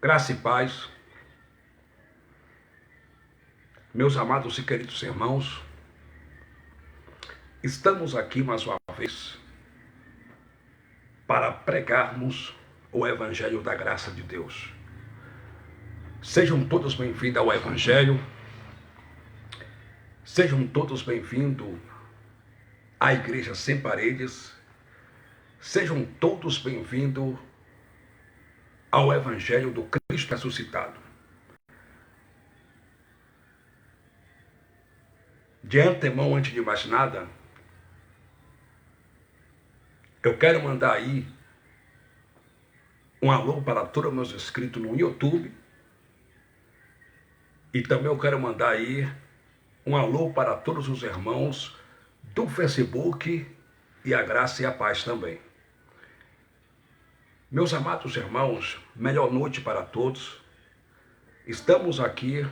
Graça e paz, meus amados e queridos irmãos, estamos aqui mais uma vez para pregarmos o Evangelho da Graça de Deus. Sejam todos bem-vindos ao Evangelho, sejam todos bem-vindos à Igreja Sem Paredes, sejam todos bem-vindos ao Evangelho do Cristo ressuscitado. De antemão, antes de mais nada, eu quero mandar aí um alô para todos meus inscritos no YouTube e também eu quero mandar aí um alô para todos os irmãos do Facebook e a graça e a paz também. Meus amados irmãos, melhor noite para todos. Estamos aqui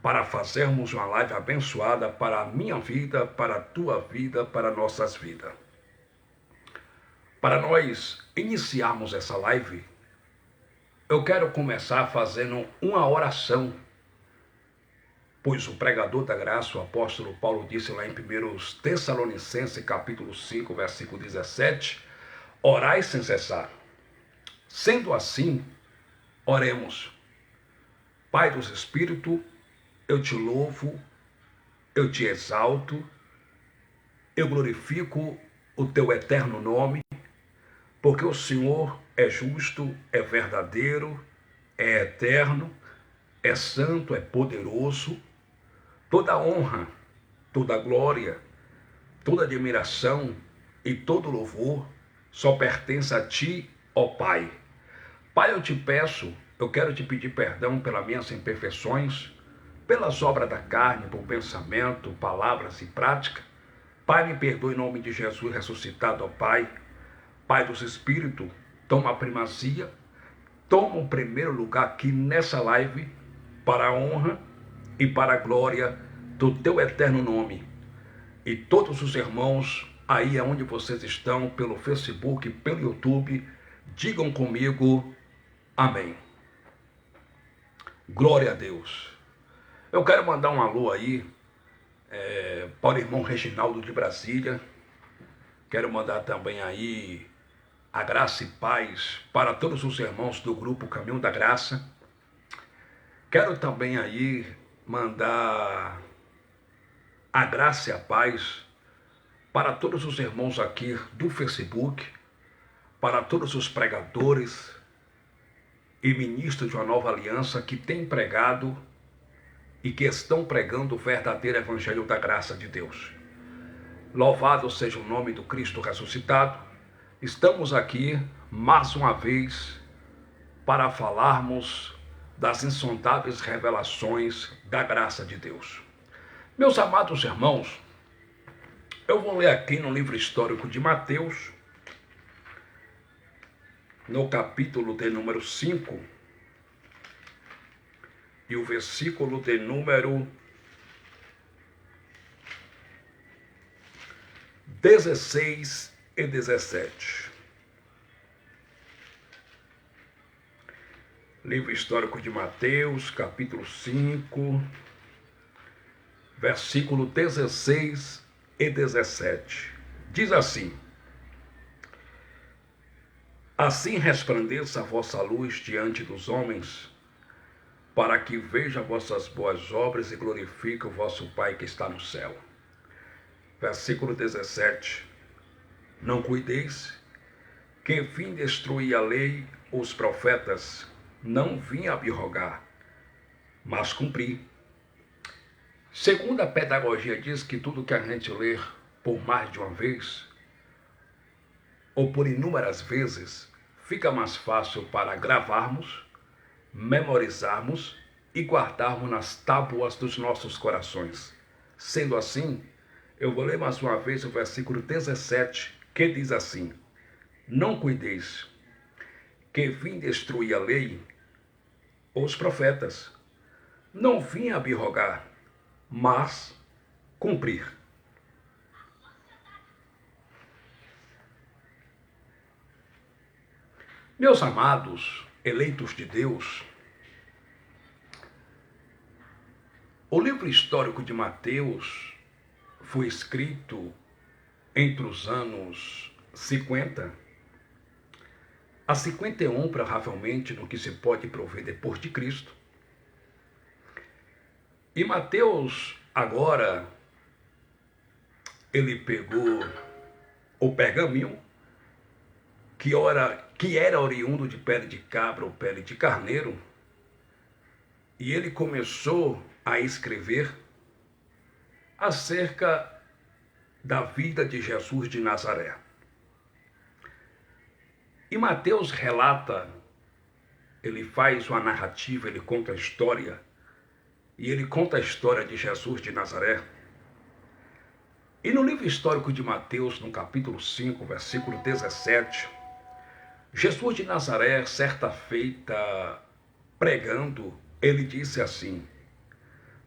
para fazermos uma live abençoada para a minha vida, para a tua vida, para nossas vidas. Para nós iniciarmos essa live, eu quero começar fazendo uma oração, pois o pregador da graça, o apóstolo Paulo, disse lá em 1 Tessalonicenses, capítulo 5, versículo 17, orai sem cessar. Sendo assim, oremos. Pai dos Espíritos, eu te louvo, eu te exalto, eu glorifico o teu eterno nome, porque o Senhor é justo, é verdadeiro, é eterno, é santo, é poderoso. Toda honra, toda glória, toda admiração e todo louvor só pertence a ti, ó Pai. Pai, eu te peço, eu quero te pedir perdão pelas minhas imperfeições, pelas obras da carne, por pensamento, palavras e prática. Pai, me perdoe em nome de Jesus ressuscitado, ó Pai. Pai dos Espíritos, toma a primazia, toma o primeiro lugar aqui nessa live, para a honra e para a glória do teu eterno nome. E todos os irmãos, aí onde vocês estão, pelo Facebook, pelo YouTube, digam comigo, amém. Glória a Deus. Eu quero mandar um alô aí para o irmão Reginaldo de Brasília. Quero mandar também aí a graça e paz para todos os irmãos do grupo Caminho da Graça. Quero também aí mandar a graça e a paz para todos os irmãos aqui do Facebook, para todos os pregadores e ministros de uma nova aliança que têm pregado e que estão pregando o verdadeiro Evangelho da graça de Deus. Louvado seja o nome do Cristo ressuscitado. Estamos aqui mais uma vez para falarmos das insondáveis revelações da graça de Deus. Meus amados irmãos, eu vou ler aqui no livro histórico de Mateus, no capítulo de número 5, e o versículo de número 16 e 17. Livro histórico de Mateus, capítulo 5, versículo 16 e 17. Diz assim: assim resplandeça a vossa luz diante dos homens, para que vejam vossas boas obras e glorifiquem o vosso Pai que está no céu. Versículo 17. Não cuideis que vim destruir a lei, os profetas, não vim abrogar, mas cumprir. Segundo a pedagogia diz que tudo que a gente ler por mais de uma vez, ou por inúmeras vezes, fica mais fácil para gravarmos, memorizarmos e guardarmos nas tábuas dos nossos corações. Sendo assim, eu vou ler mais uma vez o versículo 17, que diz assim: não cuideis que vim destruir a lei, os profetas, não vim abrogar, mas cumprir. Meus amados, eleitos de Deus, o livro histórico de Mateus foi escrito entre os anos 50 a 51, provavelmente, no que se pode prover depois de Cristo. E Mateus, agora, ele pegou o pergaminho, que era oriundo de pele de cabra ou pele de carneiro, e ele começou a escrever acerca da vida de Jesus de Nazaré. E Mateus relata, ele faz uma narrativa, ele conta a história, e ele conta a história de Jesus de Nazaré. E no livro histórico de Mateus, no capítulo 5, versículo 17, Jesus de Nazaré, certa feita, pregando, ele disse assim: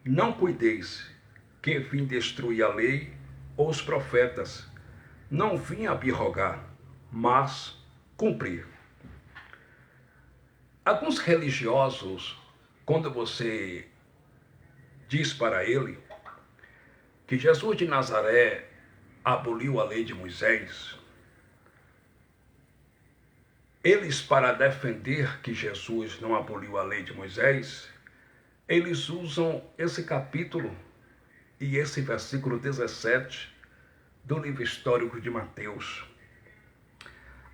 não cuideis que vim destruir a lei ou os profetas, não vim abrogar, mas cumprir. Alguns religiosos, quando você diz para ele que Jesus de Nazaré aboliu a lei de Moisés, eles, para defender que Jesus não aboliu a lei de Moisés, eles usam esse capítulo e esse versículo 17 do livro histórico de Mateus.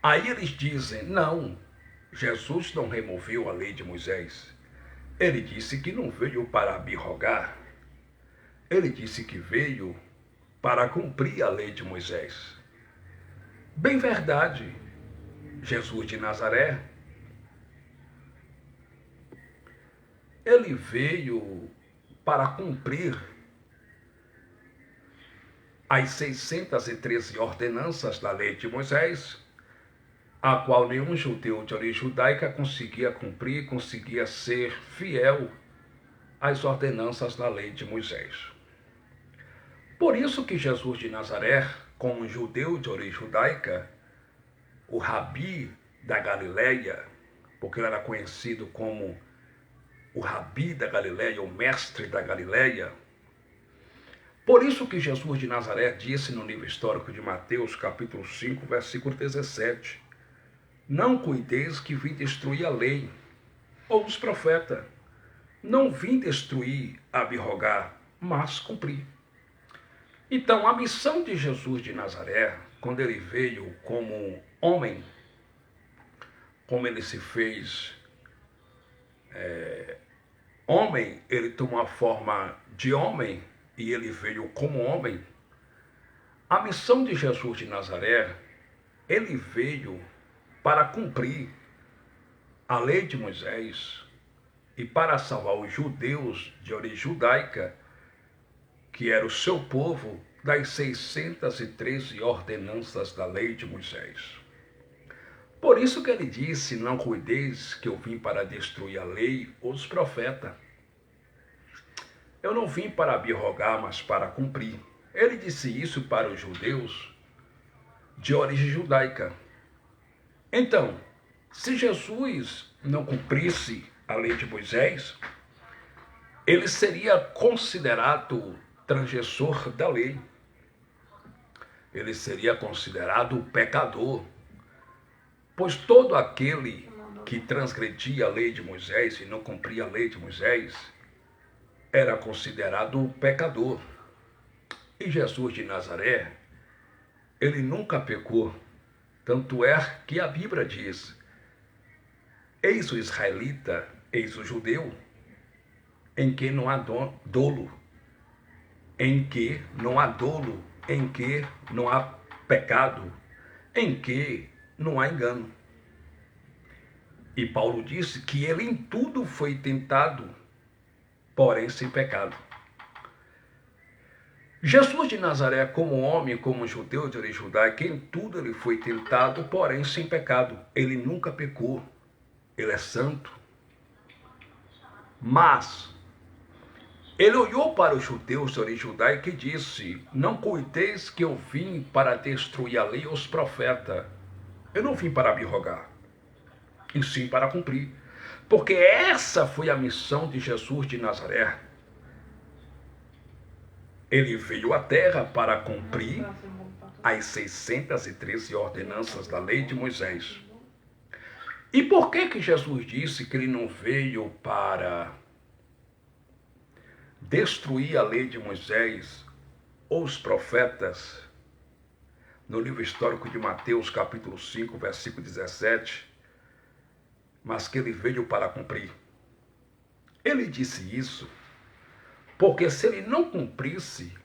Aí eles dizem: não, Jesus não removeu a lei de Moisés. Ele disse que não veio para abrogar. Ele disse que veio para cumprir a lei de Moisés. Bem verdade, Jesus de Nazaré, ele veio para cumprir as 613 ordenanças da lei de Moisés, a qual nenhum judeu de origem judaica conseguia cumprir, conseguia ser fiel às ordenanças da lei de Moisés. Por isso que Jesus de Nazaré, como judeu de origem judaica, o rabi da Galileia, porque ele era conhecido como o rabi da Galileia, o mestre da Galileia. Por isso que Jesus de Nazaré disse no livro histórico de Mateus, capítulo 5, versículo 17, não cuideis que vim destruir a lei ou os profetas. Não vim destruir, abrogar, mas cumprir. Então, a missão de Jesus de Nazaré, quando ele veio como homem, como ele se fez homem, ele tomou a forma de homem e ele veio como homem. A missão de Jesus de Nazaré, ele veio para cumprir a lei de Moisés e para salvar os judeus de origem judaica, que era o seu povo, das 613 ordenanças da lei de Moisés. Por isso que ele disse: não cuideis que eu vim para destruir a lei ou os profetas. Eu não vim para abrogar, mas para cumprir. Ele disse isso para os judeus de origem judaica. Então, se Jesus não cumprisse a lei de Moisés, ele seria considerado transgressor da lei. Ele seria considerado pecador. Pois todo aquele que transgredia a lei de Moisés e não cumpria a lei de Moisés era considerado pecador. E Jesus de Nazaré, ele nunca pecou. Tanto é que a Bíblia diz: eis o israelita, eis o judeu, em que não há dolo, em que não há dolo, em que não há pecado, em que não há engano. E Paulo disse que ele em tudo foi tentado, porém sem pecado. Jesus de Nazaré, como homem, como judeu de origem judaica, em tudo ele foi tentado, porém sem pecado. Ele nunca pecou. Ele é santo. Mas ele olhou para os judeus de origem judaica e disse: não cuideis que eu vim para destruir a lei e os profetas. Eu não vim para abrogar. e sim para cumprir. Porque essa foi a missão de Jesus de Nazaré. Ele veio à terra para cumprir as 613 ordenanças da lei de Moisés. E por que Jesus disse que ele não veio para destruir a lei de Moisés ou os profetas? No livro histórico de Mateus, capítulo 5, versículo 17, mas que ele veio para cumprir. Ele disse isso porque se ele não cumprisse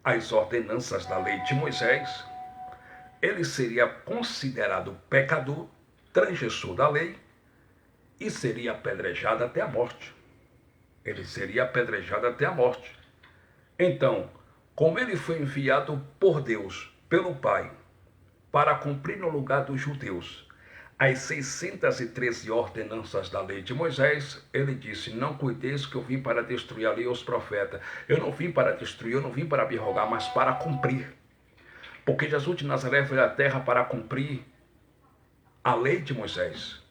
as ordenanças da lei de Moisés, ele seria considerado pecador, transgressor da lei e seria apedrejado até a morte. Ele seria apedrejado até a morte. Então, como ele foi enviado por Deus, pelo Pai, para cumprir no lugar dos judeus as 613 ordenanças da lei de Moisés, ele disse: não cuideis que eu vim para destruir a lei e os profetas. Eu não vim para destruir, eu não vim para abrogar, mas para cumprir. Porque Jesus de Nazaré veio à terra para cumprir a lei de Moisés.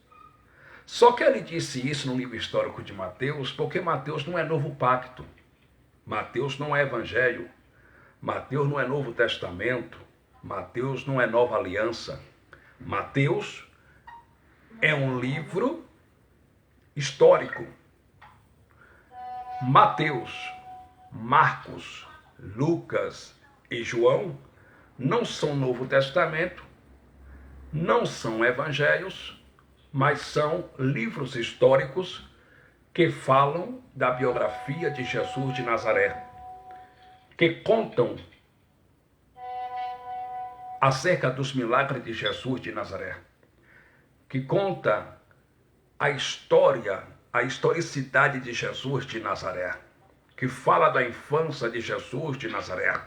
Só que ele disse isso no livro histórico de Mateus, porque Mateus não é novo pacto. Mateus não é evangelho. Mateus não é Novo Testamento. Mateus não é nova aliança. Mateus é um livro histórico. Mateus, Marcos, Lucas e João não são Novo Testamento, não são evangelhos, mas são livros históricos que falam da biografia de Jesus de Nazaré, que contam acerca dos milagres de Jesus de Nazaré, que conta a história, a historicidade de Jesus de Nazaré, que fala da infância de Jesus de Nazaré,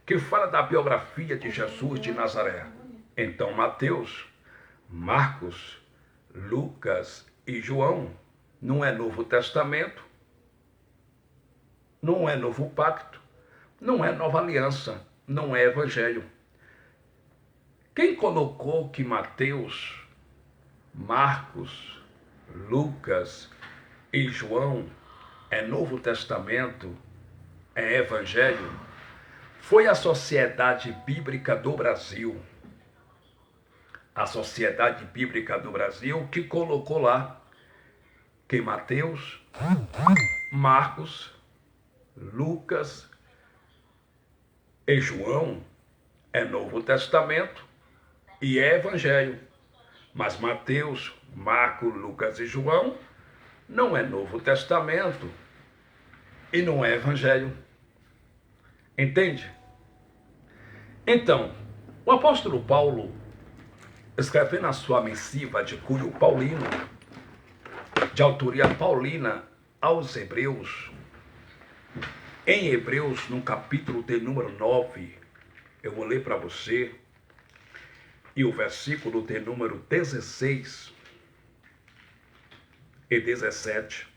que fala da biografia de Jesus de Nazaré. Então, Mateus, Marcos, Lucas e João não é Novo Testamento, não é Novo Pacto, não é Nova Aliança, não é Evangelho. Quem colocou que Mateus, Marcos, Lucas e João é Novo Testamento, é Evangelho, foi a Sociedade Bíblica do Brasil. A Sociedade Bíblica do Brasil que colocou lá que Mateus, Marcos, Lucas e João é Novo Testamento e é Evangelho. Mas Mateus, Marcos, Lucas e João não é Novo Testamento e não é Evangelho. Entende? Então, o apóstolo Paulo, escrevendo a sua missiva de cunho paulino, de autoria paulina aos Hebreus, em Hebreus, no capítulo de número 9, eu vou ler para você, e o versículo de número 16 e 17,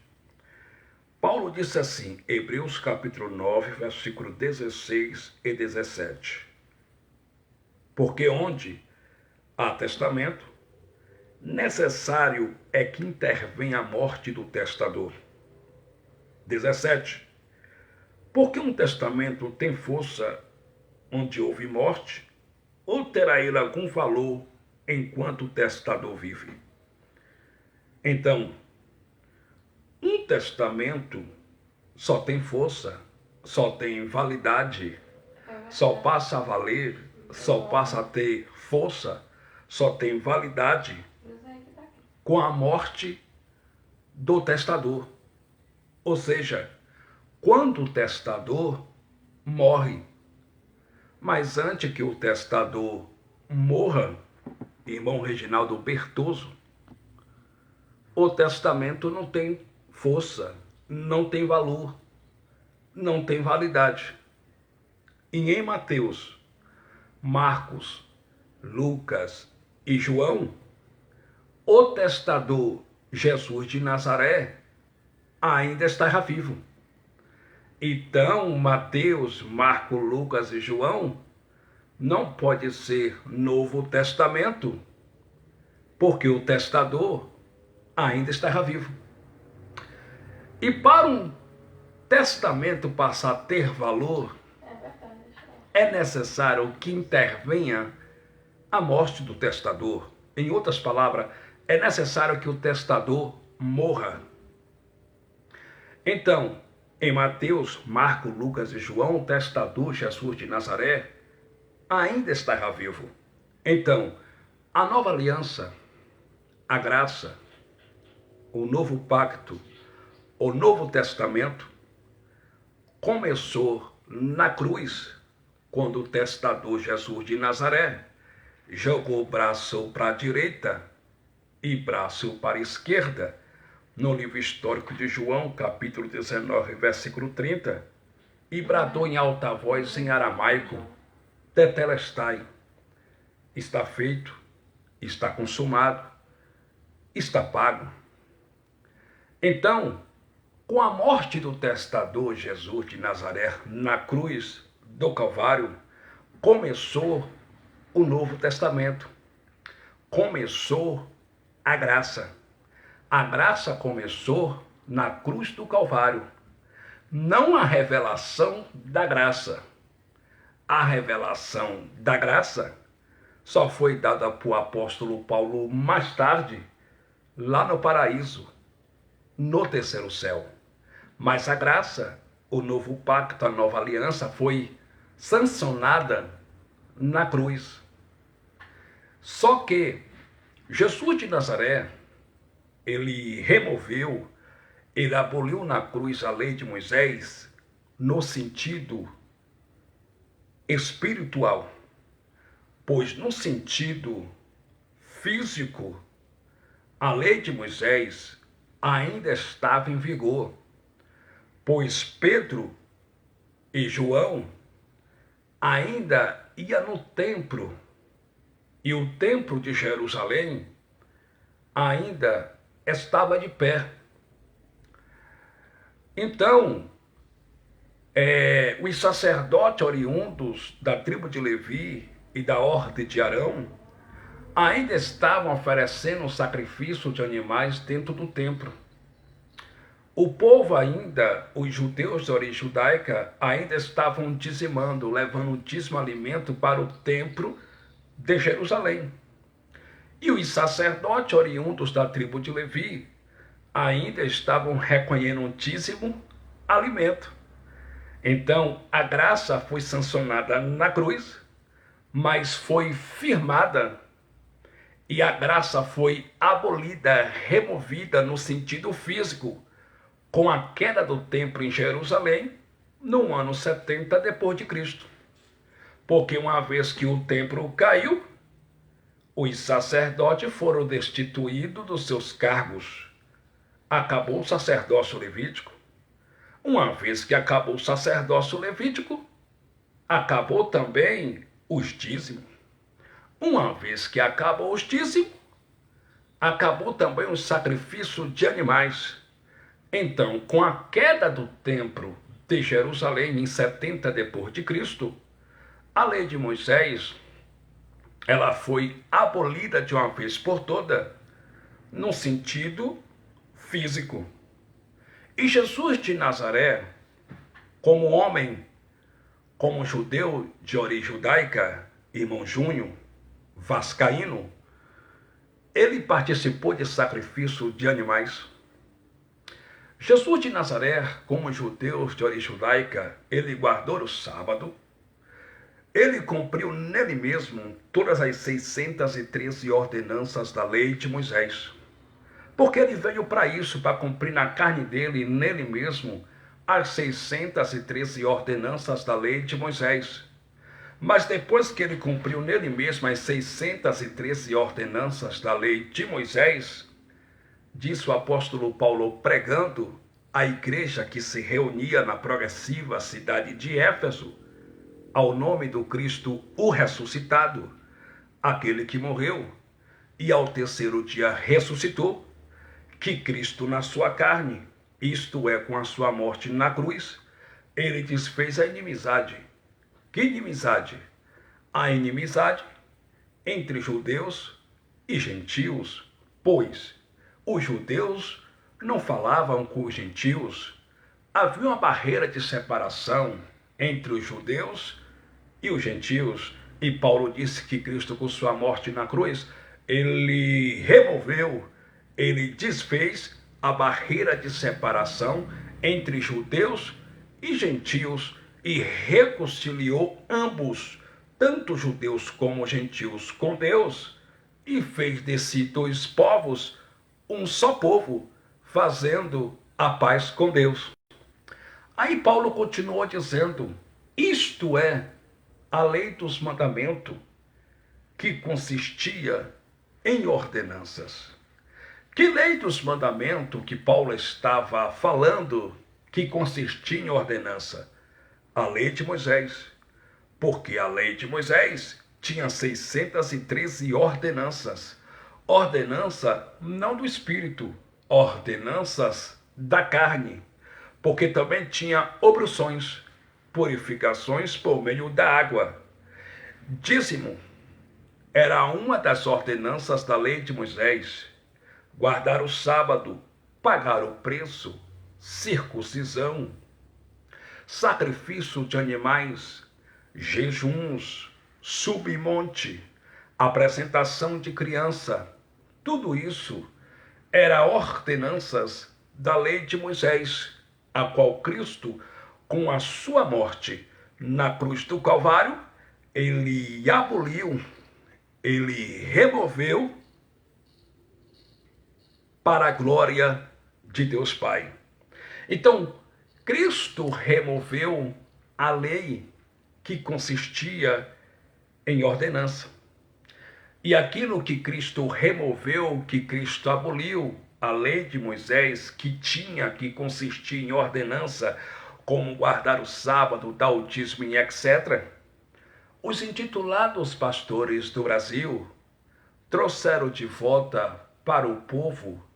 Paulo disse assim, Hebreus capítulo 9, versículo 16 e 17, porque onde há testamento, necessário é que intervenha a morte do testador. 17, porque um testamento tem força onde houve morte, ou terá ele algum valor enquanto o testador vive? Então, um testamento só tem força, só tem validade, só passa a valer, só passa a ter força, só tem validade com a morte do testador. Ou seja, quando o testador morre. Mas antes que o testador morra, irmão Reginaldo Bertoso, o testamento não tem força, não tem valor, não tem validade. E em Mateus, Marcos, Lucas e João, o testador Jesus de Nazaré ainda está vivo. Então, Mateus, Marcos, Lucas e João não pode ser Novo Testamento, porque o testador ainda estava vivo. E para um testamento passar a ter valor, é necessário que intervenha a morte do testador. Em outras palavras, é necessário que o testador morra. Então, em Mateus, Marcos, Lucas e João, o testador Jesus de Nazaré ainda estava vivo. Então, a nova aliança, a graça, o novo pacto, o novo testamento começou na cruz, quando o testador Jesus de Nazaré jogou o braço para a direita e braço para a esquerda, no livro histórico de João, capítulo 19, versículo 30, e bradou em alta voz em aramaico: Tetelestai, está feito, está consumado, está pago. Então, com a morte do testador Jesus de Nazaré na cruz do Calvário, começou o Novo Testamento, começou a graça. A graça começou na cruz do Calvário, não a revelação da graça. A revelação da graça só foi dada para o apóstolo Paulo mais tarde, lá no paraíso, no terceiro céu. Mas a graça, o novo pacto, a nova aliança foi sancionada na cruz. Só que Jesus de Nazaré, ele removeu, ele aboliu na cruz a lei de Moisés no sentido espiritual, pois no sentido físico, a lei de Moisés ainda estava em vigor, pois Pedro e João ainda iam no templo, e o templo de Jerusalém ainda estava de pé. Então, os sacerdotes oriundos da tribo de Levi e da ordem de Arão ainda estavam oferecendo sacrifício de animais dentro do templo. O povo ainda, os judeus de origem judaica, ainda estavam dizimando, levando o dízimo alimento para o templo de Jerusalém. E os sacerdotes oriundos da tribo de Levi ainda estavam recolhendo o dízimo alimento. Então, a graça foi sancionada na cruz, mas foi firmada, e a graça foi abolida, removida no sentido físico, com a queda do templo em Jerusalém, no ano 70 depois de Cristo. Porque uma vez que o templo caiu, os sacerdotes foram destituídos dos seus cargos. Acabou o sacerdócio levítico. Uma vez que acabou o sacerdócio levítico, acabou também os dízimos. Uma vez que acabou os dízimos, acabou também o sacrifício de animais. Então, com a queda do templo de Jerusalém em 70 depois de Cristo, a lei de Moisés, ela foi abolida de uma vez por toda, no sentido físico. E Jesus de Nazaré, como homem, como judeu de origem judaica, irmão Júnior, vascaíno, ele participou de sacrifício de animais. Jesus de Nazaré, como judeu de origem judaica, ele guardou o sábado, ele cumpriu nele mesmo todas as 613 ordenanças da lei de Moisés. Porque ele veio para isso, para cumprir na carne dele, nele mesmo, as 613 ordenanças da lei de Moisés. Mas depois que ele cumpriu nele mesmo as 613 ordenanças da lei de Moisés, disse o apóstolo Paulo pregando à igreja que se reunia na progressiva cidade de Éfeso, ao nome do Cristo o ressuscitado, aquele que morreu e ao terceiro dia ressuscitou, que Cristo na sua carne, isto é, com a sua morte na cruz, ele desfez a inimizade. Que inimizade? A inimizade entre judeus e gentios, pois os judeus não falavam com os gentios. Havia uma barreira de separação entre os judeus e os gentios. E Paulo disse que Cristo, com sua morte na cruz, ele removeu, ele desfez a barreira de separação entre judeus e gentios e reconciliou ambos, tanto judeus como gentios, com Deus, e fez desses dois povos um só povo, fazendo a paz com Deus. Aí Paulo continuou dizendo: isto é a lei dos mandamentos, que consistia em ordenanças. Que lei dos mandamentos que Paulo estava falando que consistia em ordenança? A lei de Moisés. Porque a lei de Moisés tinha 613 ordenanças. Ordenança não do espírito, ordenanças da carne. Porque também tinha obruções, purificações por meio da água. Dízimo era uma das ordenanças da lei de Moisés. Guardar o sábado, pagar o preço, circuncisão, sacrifício de animais, jejuns, submonte, apresentação de criança. Tudo isso era ordenanças da lei de Moisés, a qual Cristo, com a sua morte na cruz do Calvário, ele aboliu, ele removeu para a glória de Deus Pai. Então, Cristo removeu a lei que consistia em ordenança. E aquilo que Cristo removeu, que Cristo aboliu, a lei de Moisés, que consistia em ordenança, como guardar o sábado, dar o dízimo e etc., os intitulados pastores do Brasil trouxeram de volta para o povo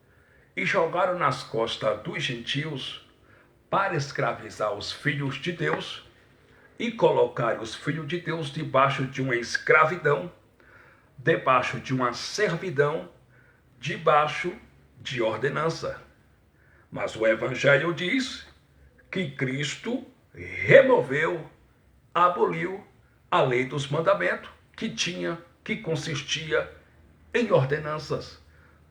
e jogaram nas costas dos gentios para escravizar os filhos de Deus e colocar os filhos de Deus debaixo de uma escravidão, debaixo de uma servidão, debaixo de ordenança. Mas o Evangelho diz que Cristo removeu, aboliu a lei dos mandamentos que consistia em ordenanças.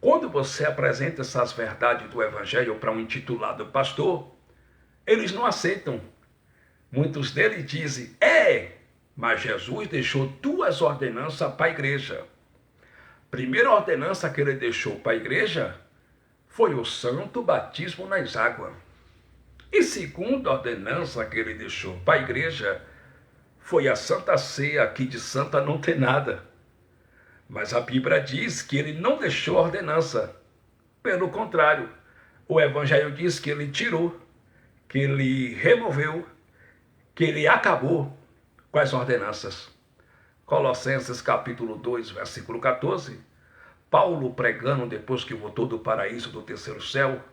Quando você apresenta essas verdades do Evangelho para um intitulado pastor, eles não aceitam. Muitos deles dizem: mas Jesus deixou duas ordenanças para a igreja. Primeira ordenança que ele deixou para a igreja foi o santo batismo nas águas. E segunda ordenança que ele deixou para a igreja foi a Santa Ceia, que de santa não tem nada. Mas a Bíblia diz que ele não deixou ordenança. Pelo contrário, o Evangelho diz que ele tirou, que ele removeu, que ele acabou com as ordenanças. Colossenses capítulo 2, versículo 14, Paulo pregando depois que voltou do paraíso do terceiro céu,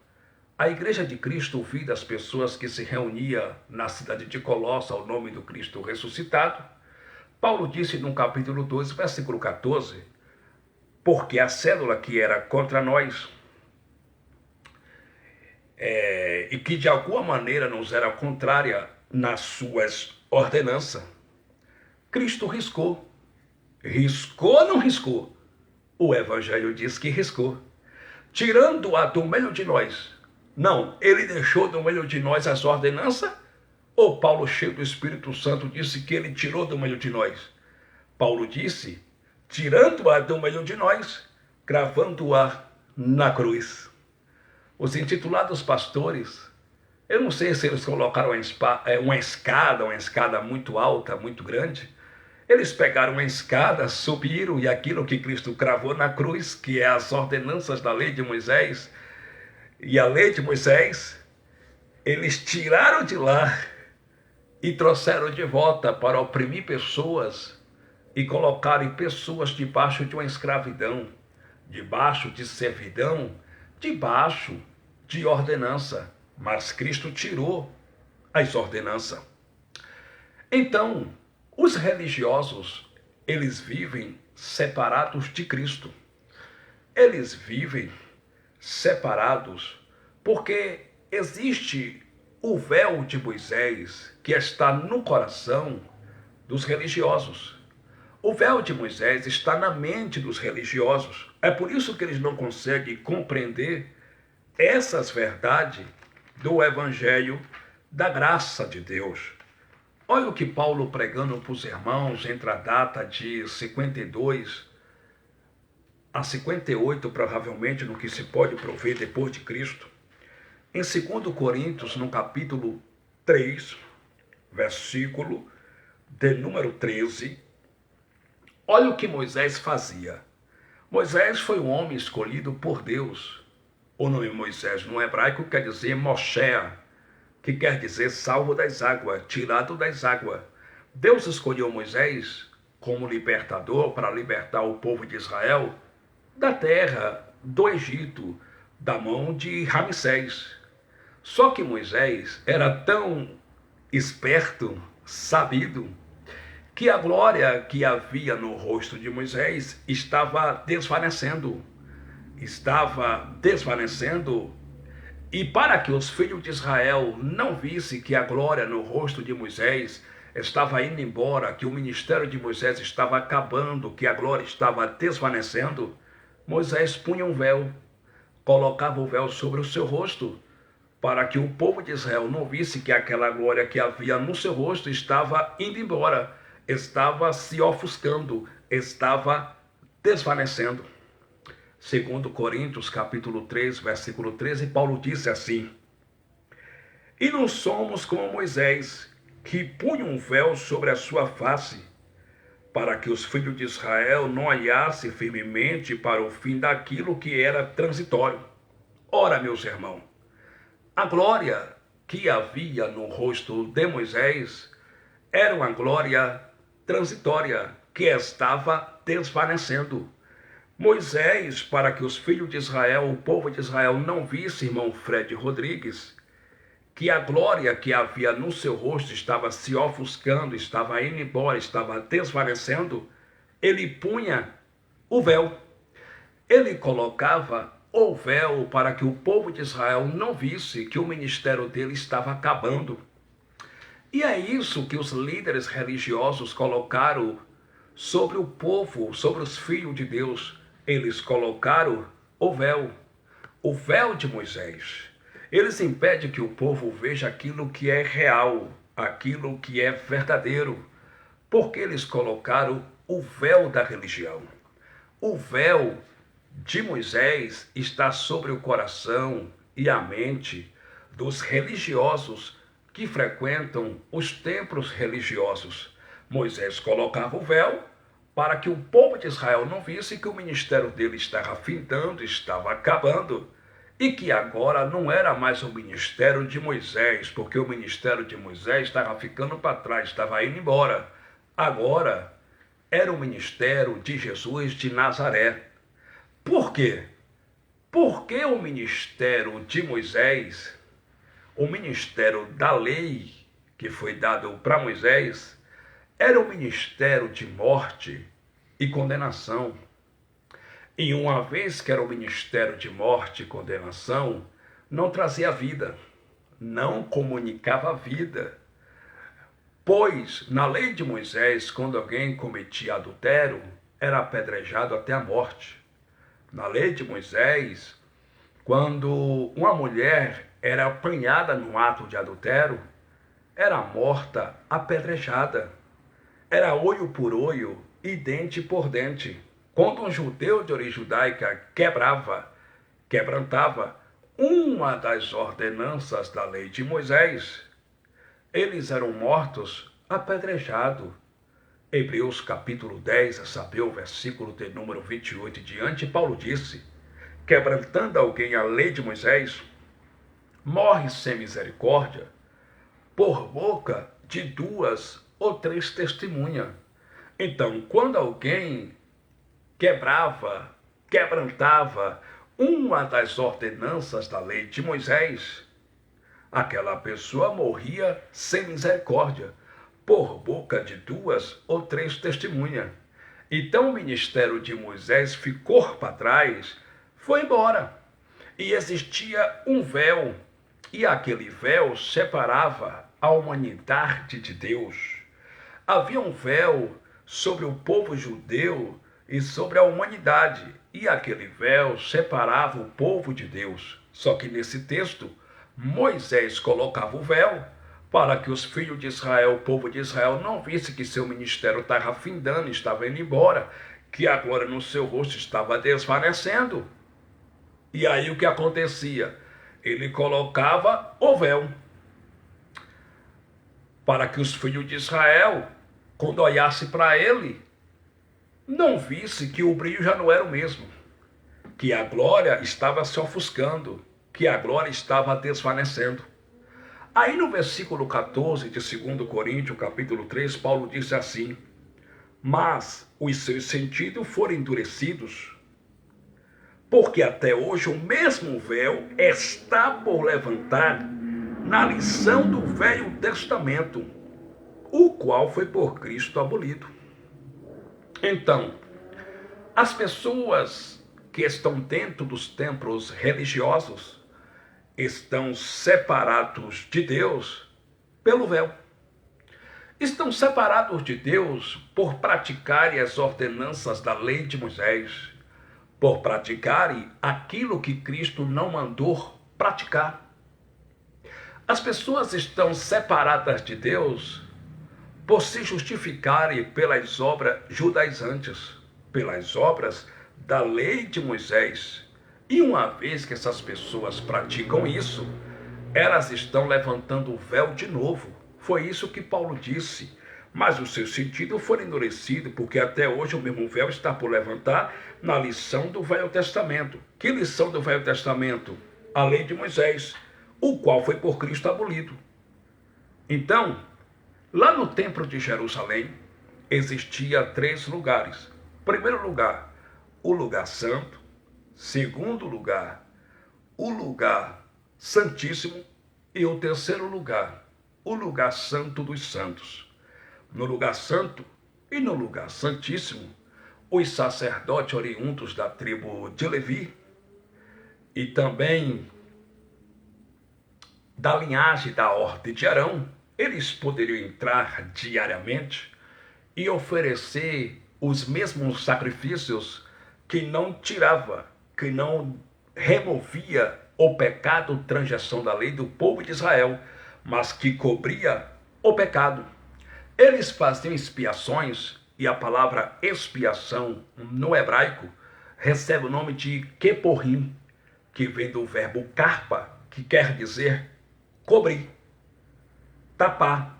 a igreja de Cristo ouvia das pessoas que se reunia na cidade de Colossos ao nome do Cristo ressuscitado. Paulo disse no capítulo 2, versículo 14, porque a cédula que era contra nós e que de alguma maneira nos era contrária nas suas ordenanças, Cristo riscou. Riscou ou não riscou? O Evangelho diz que riscou. Tirando-a do meio de nós. Não, ele deixou do meio de nós as ordenanças? Ou Paulo, cheio do Espírito Santo, disse que ele tirou do meio de nós? Paulo disse, tirando-a do meio de nós, gravando-a na cruz. Os intitulados pastores, eu não sei se eles colocaram uma escada muito alta, muito grande. Eles pegaram uma escada, subiram, e aquilo que Cristo cravou na cruz, que é as ordenanças da lei de Moisés, e a lei de Moisés, eles tiraram de lá e trouxeram de volta para oprimir pessoas e colocarem pessoas debaixo de uma escravidão, debaixo de servidão, debaixo de ordenança. Mas Cristo tirou as ordenanças. Então, os religiosos, eles vivem separados de Cristo. eles vivem separados porque existe o véu de Moisés que está no coração dos religiosos. O véu de Moisés está na mente dos religiosos. É por isso que eles não conseguem compreender essas verdades do Evangelho da graça de Deus. Olha o que Paulo pregando para os irmãos entre a data de 52 a 58, provavelmente, no que se pode prover depois de Cristo. Em 2 Coríntios, no capítulo 3, versículo de número 13, olha o que Moisés fazia. Moisés foi um homem escolhido por Deus. O nome Moisés no hebraico quer dizer Moshe, que quer dizer salvo das águas, tirado das águas. Deus escolheu Moisés como libertador para libertar o povo de Israel da terra do Egito, da mão de Ramsés. Só que Moisés era tão esperto, sabido, que a glória que havia no rosto de Moisés estava desvanecendo. E para que os filhos de Israel não vissem que a glória no rosto de Moisés estava indo embora, que o ministério de Moisés estava acabando, que a glória estava desvanecendo, Moisés punha um véu, colocava o véu sobre o seu rosto, para que o povo de Israel não visse que aquela glória que havia no seu rosto estava indo embora, estava se ofuscando, estava desvanecendo. 2 Coríntios, capítulo 3, versículo 13, Paulo disse assim: E não somos como Moisés, que punha um véu sobre a sua face, para que os filhos de Israel não olhassem firmemente para o fim daquilo que era transitório. Ora, meus irmãos, a glória que havia no rosto de Moisés era uma glória transitória que estava desvanecendo. Moisés, para que os filhos de Israel, o povo de Israel, não visse, irmão Fred Rodrigues, que a glória que havia no seu rosto estava se ofuscando, estava indo embora, estava desvanecendo, ele punha o véu. Ele colocava o véu para que o povo de Israel não visse que o ministério dele estava acabando. E é isso que os líderes religiosos colocaram sobre o povo, sobre os filhos de Deus. Eles colocaram o véu de Moisés. Eles impedem que o povo veja aquilo que é real, aquilo que é verdadeiro, porque eles colocaram o véu da religião. O véu de Moisés está sobre o coração e a mente dos religiosos que frequentam os templos religiosos. Moisés colocava o véu para que o povo de Israel não visse que o ministério dele estava findando, estava acabando, e que agora não era mais o ministério de Moisés, porque o ministério de Moisés estava ficando para trás, estava indo embora. Agora era o ministério de Jesus de Nazaré. Por quê? Porque o ministério de Moisés, o ministério da lei que foi dado para Moisés, era um ministério de morte e condenação. E uma vez que era o ministério de morte e condenação, não trazia vida, não comunicava vida. Pois na lei de Moisés, quando alguém cometia adultério, era apedrejado até a morte. Na lei de Moisés, quando uma mulher era apanhada no ato de adultério, era morta apedrejada. Era olho por olho e dente por dente. Quando um judeu de origem judaica quebrantava uma das ordenanças da lei de Moisés, eles eram mortos apedrejados. Hebreus capítulo 10, a saber, o versículo de número 28 e diante, Paulo disse: quebrantando alguém a lei de Moisés, morre sem misericórdia, por boca de 2 ou 3 testemunhas. Então, quando alguém quebrantava uma das ordenanças da lei de Moisés, aquela pessoa morria sem misericórdia, por boca de 2 ou 3 testemunhas. Então o ministério de Moisés ficou para trás, foi embora. E existia um véu, e aquele véu separava a humanidade de Deus. Havia um véu sobre o povo judeu e sobre a humanidade, e aquele véu separava o povo de Deus. Só que nesse texto, Moisés colocava o véu para que os filhos de Israel, o povo de Israel, não visse que seu ministério estava findando, estava indo embora, que a glória no seu rosto estava desvanecendo. E aí o que acontecia? Ele colocava o véu para que os filhos de Israel, quando olhasse para ele, não visse que o brilho já não era o mesmo, que a glória estava se ofuscando, que a glória estava desvanecendo. Aí no versículo 14 de 2 Coríntios, capítulo 3, Paulo disse assim: mas os seus sentidos foram endurecidos, porque até hoje o mesmo véu está por levantar na lição do Velho Testamento, o qual foi por Cristo abolido. Então, as pessoas que estão dentro dos templos religiosos estão separados de Deus pelo véu. Estão separados de Deus por praticarem as ordenanças da lei de Moisés, por praticarem aquilo que Cristo não mandou praticar. As pessoas estão separadas de Deus por se justificarem pelas obras judaizantes, pelas obras da lei de Moisés. E uma vez que essas pessoas praticam isso, elas estão levantando o véu de novo. Foi isso que Paulo disse. Mas o seu sentido foi endurecido, porque até hoje o mesmo véu está por levantar na lição do Velho Testamento. Que lição do Velho Testamento? A lei de Moisés, o qual foi por Cristo abolido. Então, lá no templo de Jerusalém, existia 3 lugares. Primeiro lugar, o lugar santo. Segundo lugar, o lugar santíssimo. E o terceiro lugar, o lugar santo dos santos. No lugar santo e no lugar santíssimo, os sacerdotes oriundos da tribo de Levi e também da linhagem da ordem de Arão, eles poderiam entrar diariamente e oferecer os mesmos sacrifícios que não tirava, que não removia o pecado, transgressão da lei do povo de Israel, mas que cobria o pecado. Eles faziam expiações, e a palavra expiação no hebraico recebe o nome de keporim, que vem do verbo karpa, que quer dizer cobrir, tapar,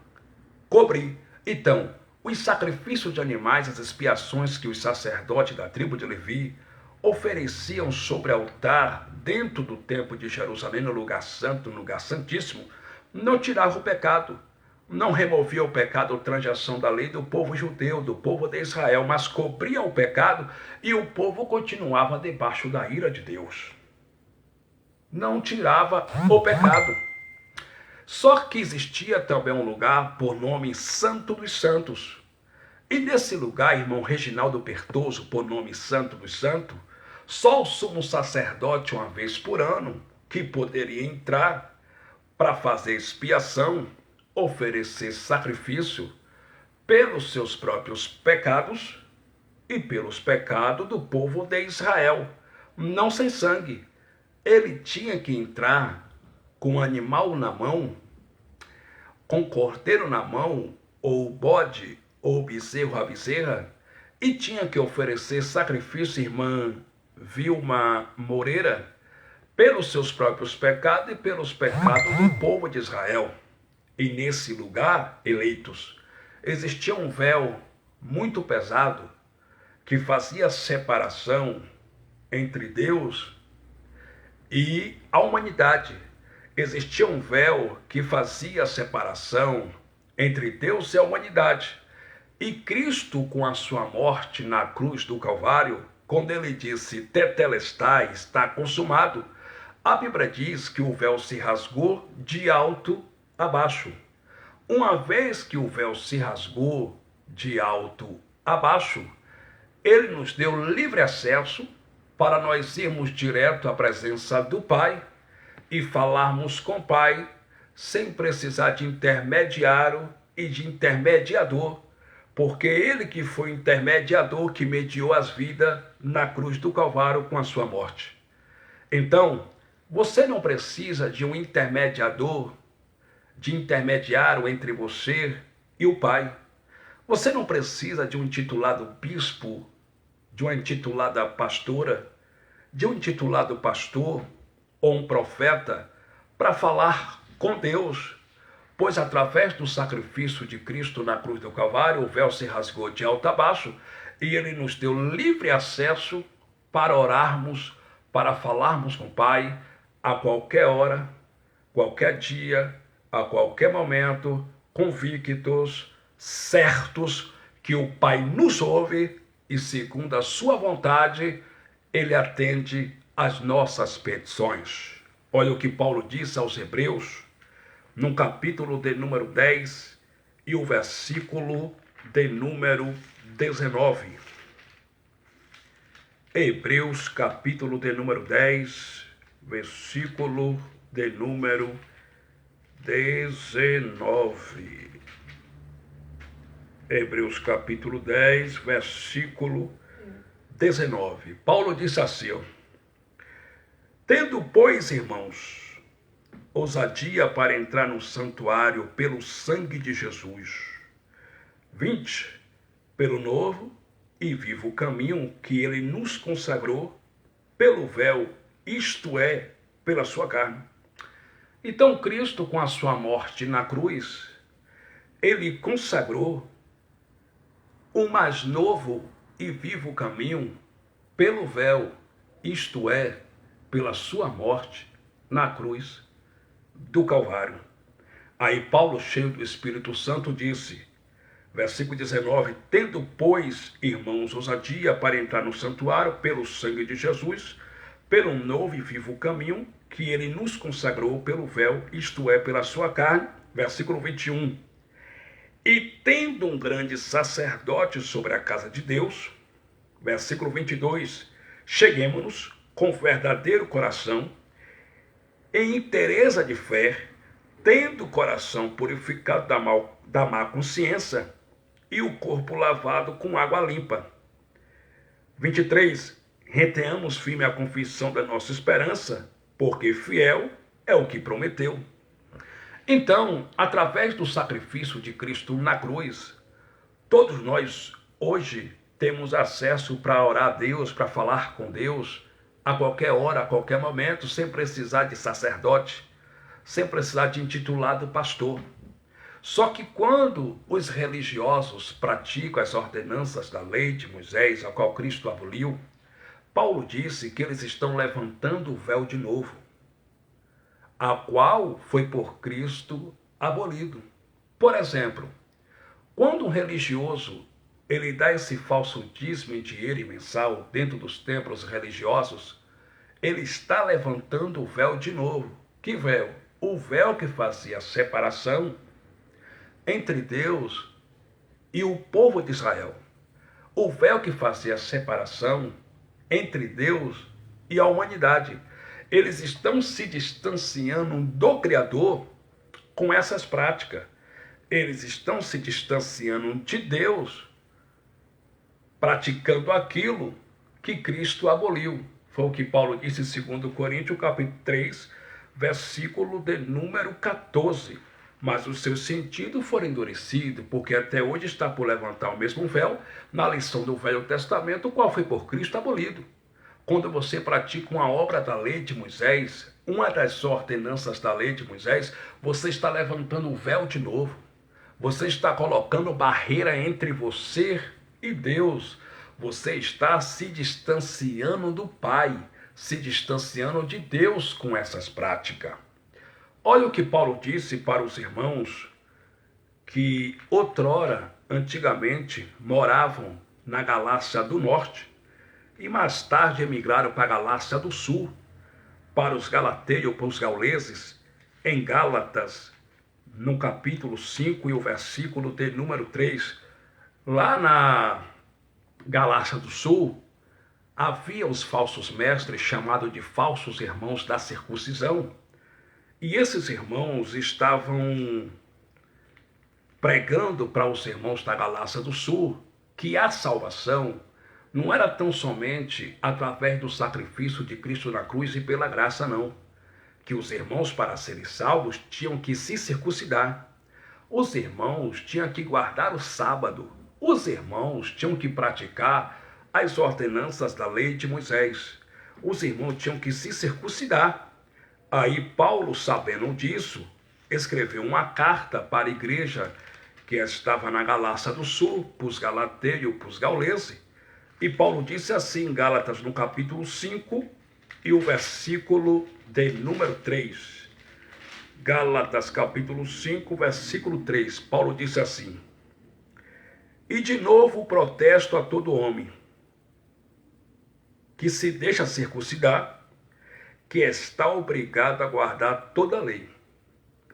cobrir. Então, os sacrifícios de animais, as expiações que os sacerdotes da tribo de Levi ofereciam sobre altar dentro do templo de Jerusalém, no lugar santo, no lugar santíssimo, não tirava o pecado, não removia o pecado ou transgressão da lei do povo judeu, do povo de Israel, mas cobria o pecado e o povo continuava debaixo da ira de Deus. Não tirava o pecado. Só que existia também um lugar por nome Santo dos Santos. E nesse lugar, irmão Reginaldo Pertoso, por nome Santo dos Santos, só o sumo sacerdote, uma vez por ano, que poderia entrar para fazer expiação, oferecer sacrifício pelos seus próprios pecados e pelos pecados do povo de Israel, não sem sangue. Ele tinha que entrar com o animal na mão, com cordeiro na mão, ou bode, ou bezerro a bezerra, e tinha que oferecer sacrifício, irmã Vilma Moreira, pelos seus próprios pecados e pelos pecados do povo de Israel. E nesse lugar, eleitos, existia um véu muito pesado que fazia separação entre Deus e a humanidade. Existia um véu que fazia separação entre Deus e a humanidade. E Cristo, com a sua morte na cruz do Calvário, quando ele disse tetelestai, está consumado, a Bíblia diz que o véu se rasgou de alto a baixo. Uma vez que o véu se rasgou de alto a baixo, ele nos deu livre acesso para nós irmos direto à presença do Pai e falarmos com o Pai sem precisar de intermediário e de intermediador, porque ele que foi intermediador que mediou as vidas na cruz do Calvário com a sua morte. Então, você não precisa de um intermediador, de intermediário entre você e o Pai. Você não precisa de um intitulado bispo, de uma intitulada pastora, de um intitulado pastor ou um profeta para falar com Deus, pois através do sacrifício de Cristo na cruz do Calvário, o véu se rasgou de alto a baixo e ele nos deu livre acesso para orarmos, para falarmos com o Pai a qualquer hora, qualquer dia, a qualquer momento, convictos, certos que o Pai nos ouve e, segundo a sua vontade, ele atende às nossas petições. Olha o que Paulo disse aos Hebreus, no capítulo de número 10 e o versículo de número 19. Hebreus, capítulo de número 10, versículo de número 19. Hebreus, capítulo 10, versículo 19. Paulo disse assim: tendo, pois, irmãos, ousadia para entrar no santuário pelo sangue de Jesus, 20, pelo novo e vivo caminho que ele nos consagrou pelo véu, isto é, pela sua carne. Então Cristo, com a sua morte na cruz, ele consagrou o mais novo e vivo caminho pelo véu, isto é, pela sua morte na cruz do Calvário. Aí Paulo, cheio do Espírito Santo, disse, versículo 19, tendo, pois, irmãos, ousadia para entrar no santuário pelo sangue de Jesus, pelo novo e vivo caminho que ele nos consagrou pelo véu, isto é, pela sua carne, versículo 21. E tendo um grande sacerdote sobre a casa de Deus, versículo 22, cheguemo-nos com verdadeiro coração, em inteireza de fé, tendo o coração purificado da má consciência e o corpo lavado com água limpa. 23, retenhamos firme a confissão da nossa esperança, porque fiel é o que prometeu. Então, através do sacrifício de Cristo na cruz, todos nós hoje temos acesso para orar a Deus, para falar com Deus, a qualquer hora, a qualquer momento, sem precisar de sacerdote, sem precisar de intitulado pastor. Só que quando os religiosos praticam as ordenanças da lei de Moisés, a qual Cristo aboliu, Paulo disse que eles estão levantando o véu de novo, a qual foi por Cristo abolido. Por exemplo, quando um religioso ele dá esse falso dízimo em dinheiro mensal dentro dos templos religiosos, ele está levantando o véu de novo. Que véu? O véu que fazia a separação entre Deus e o povo de Israel. O véu que fazia a separação entre Deus e a humanidade. Eles estão se distanciando do Criador com essas práticas. Eles estão se distanciando de Deus praticando aquilo que Cristo aboliu. Foi o que Paulo disse em 2 Coríntios, capítulo 3, versículo de número 14. Mas o seu sentido foi endurecido, porque até hoje está por levantar o mesmo véu na lição do Velho Testamento, o qual foi por Cristo abolido. Quando você pratica uma obra da lei de Moisés, uma das ordenanças da lei de Moisés, você está levantando o véu de novo. Você está colocando barreira entre você e Deus. Você está se distanciando do Pai, se distanciando de Deus com essas práticas. Olha o que Paulo disse para os irmãos que outrora, antigamente, moravam na Galácia do Norte e mais tarde emigraram para a Galácia do Sul, para os galateiros, para os gauleses, em Gálatas, no capítulo 5 e o versículo de número 3. Lá na Galácia do Sul, havia os falsos mestres, chamados de falsos irmãos da circuncisão, e esses irmãos estavam pregando para os irmãos da Galácia do Sul que a salvação não era tão somente através do sacrifício de Cristo na cruz e pela graça, não. Que os irmãos, para serem salvos, tinham que se circuncidar. Os irmãos tinham que guardar o sábado. Os irmãos tinham que praticar as ordenanças da lei de Moisés. Os irmãos tinham que se circuncidar. Aí Paulo, sabendo disso, escreveu uma carta para a igreja que estava na Galácia do Sul, para os galateiros e para os gauleses. E Paulo disse assim em Gálatas, no capítulo 5, e o versículo de número 3. Gálatas, capítulo 5, versículo 3. Paulo disse assim: E de novo protesto a todo homem que se deixa circuncidar, que está obrigado a guardar toda a lei.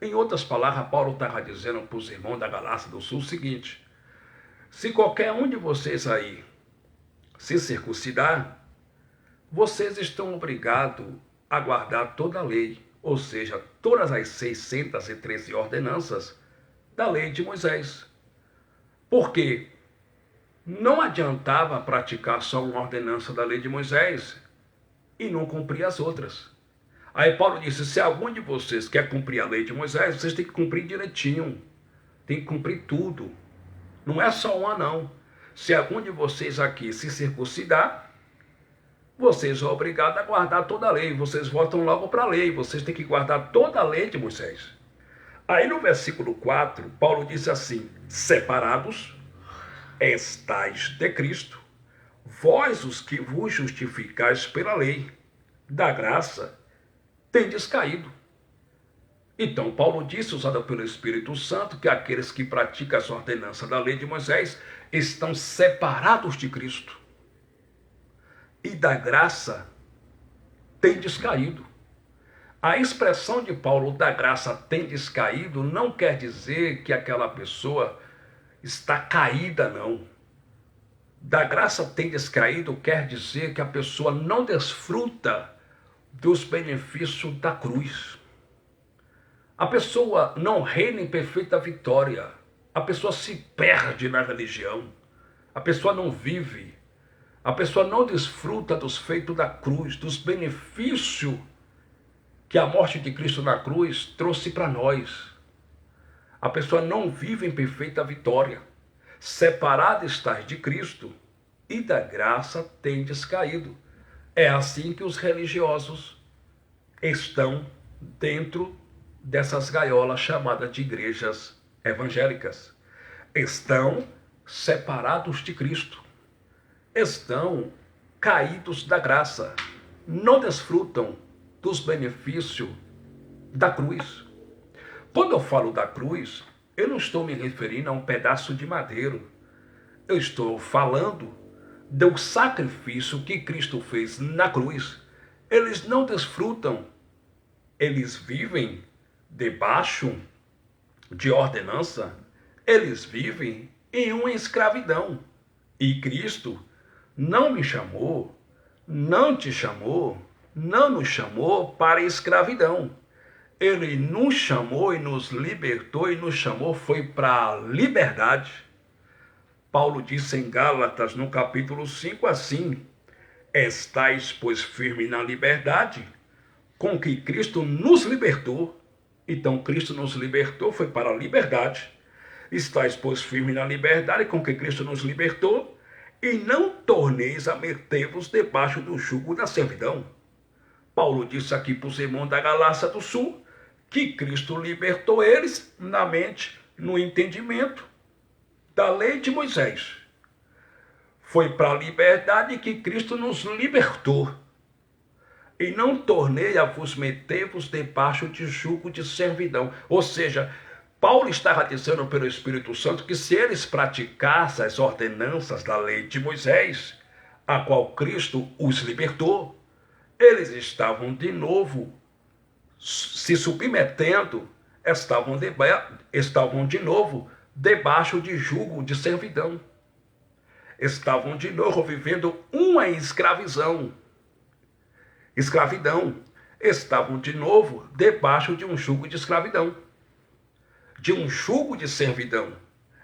Em outras palavras, Paulo estava dizendo para os irmãos da Galácia do Sul o seguinte: se qualquer um de vocês aí se circuncidar, vocês estão obrigados a guardar toda a lei, ou seja, todas as 613 ordenanças da lei de Moisés. Porque não adiantava praticar só uma ordenança da lei de Moisés e não cumprir as outras. Aí Paulo disse: se algum de vocês quer cumprir a lei de Moisés, vocês têm que cumprir direitinho, tem que cumprir tudo. Não é só uma, não. Se algum de vocês aqui se circuncidar, vocês são obrigados a guardar toda a lei. Vocês voltam logo para a lei. Vocês têm que guardar toda a lei de Moisés. Aí no versículo 4, Paulo diz assim: separados estais de Cristo, vós os que vos justificais pela lei, da graça, tendes caído. Então, Paulo disse, usado pelo Espírito Santo, que aqueles que praticam as ordenanças da lei de Moisés estão separados de Cristo. E da graça tendes caído. A expressão de Paulo, da graça tendes caído, não quer dizer que aquela pessoa está caída, não. Da graça tendes caído quer dizer que a pessoa não desfruta dos benefícios da cruz. A pessoa não reina em perfeita vitória. A pessoa se perde na religião. A pessoa não vive. A pessoa não desfruta dos feitos da cruz, dos benefícios que a morte de Cristo na cruz trouxe para nós. A pessoa não vive em perfeita vitória. Separada estás de Cristo e da graça tendes caído. É assim que os religiosos estão dentro dessas gaiolas chamadas de igrejas evangélicas. Estão separados de Cristo. Estão caídos da graça. Não desfrutam dos benefícios da cruz. Quando eu falo da cruz, eu não estou me referindo a um pedaço de madeira. Eu estou falando do sacrifício que Cristo fez na cruz. Eles não desfrutam, eles vivem debaixo de ordenança, eles vivem em uma escravidão. E Cristo não me chamou, não te chamou, não nos chamou para a escravidão. Ele nos chamou e nos libertou e nos chamou foi para a liberdade. Paulo disse em Gálatas, no capítulo 5, assim: estais, pois, firmes na liberdade com que Cristo nos libertou. Então, Cristo nos libertou, foi para a liberdade. Estais, pois, firmes na liberdade com que Cristo nos libertou, e não torneis a meter-vos debaixo do jugo da servidão. Paulo disse aqui para os irmãos da Galácia do Sul que Cristo libertou eles na mente, no entendimento da lei de Moisés. Foi para a liberdade que Cristo nos libertou. E não tornei a vos meter-vos debaixo de jugo de servidão. Ou seja, Paulo estava dizendo pelo Espírito Santo que se eles praticassem as ordenanças da lei de Moisés, a qual Cristo os libertou, eles estavam de novo se submetendo, estavam de novo debaixo de jugo de servidão. estavam de novo vivendo uma escravidão. Estavam de novo debaixo de um jugo de escravidão, de um jugo de servidão.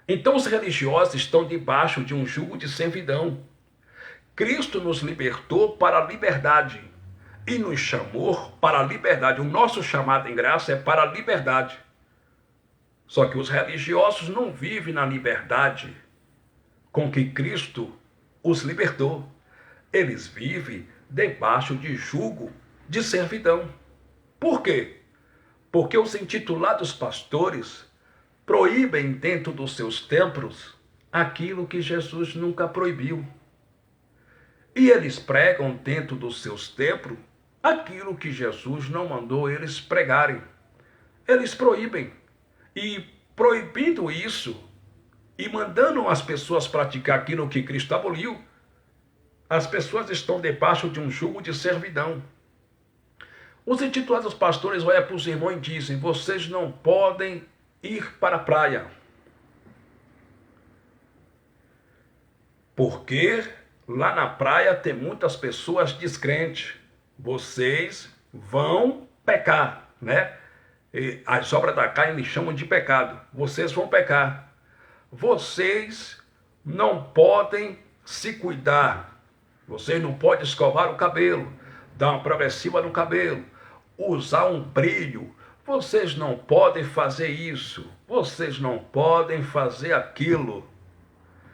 Então os religiosos estão debaixo de um jugo de servidão. Cristo nos libertou para a liberdade e nos chamou para a liberdade. O nosso chamado em graça é para a liberdade. Só que os religiosos não vivem na liberdade com que Cristo os libertou. Eles vivem debaixo de jugo de servidão. Por quê? Porque os intitulados pastores proíbem dentro dos seus templos aquilo que Jesus nunca proibiu. E eles pregam dentro dos seus templos aquilo que Jesus não mandou eles pregarem. Eles proíbem. E proibindo isso, e mandando as pessoas praticar aquilo que Cristo aboliu, as pessoas estão debaixo de um jugo de servidão. Os intitulados pastores olham para os irmãos e dizem: vocês não podem ir para a praia, porque lá na praia tem muitas pessoas descrentes. Vocês vão pecar, né? E as obras da carne eles chamam de pecado. Vocês vão pecar. Vocês não podem se cuidar. Vocês não podem escovar o cabelo, dar uma progressiva no cabelo, usar um brilho. Vocês não podem fazer isso. Vocês não podem fazer aquilo.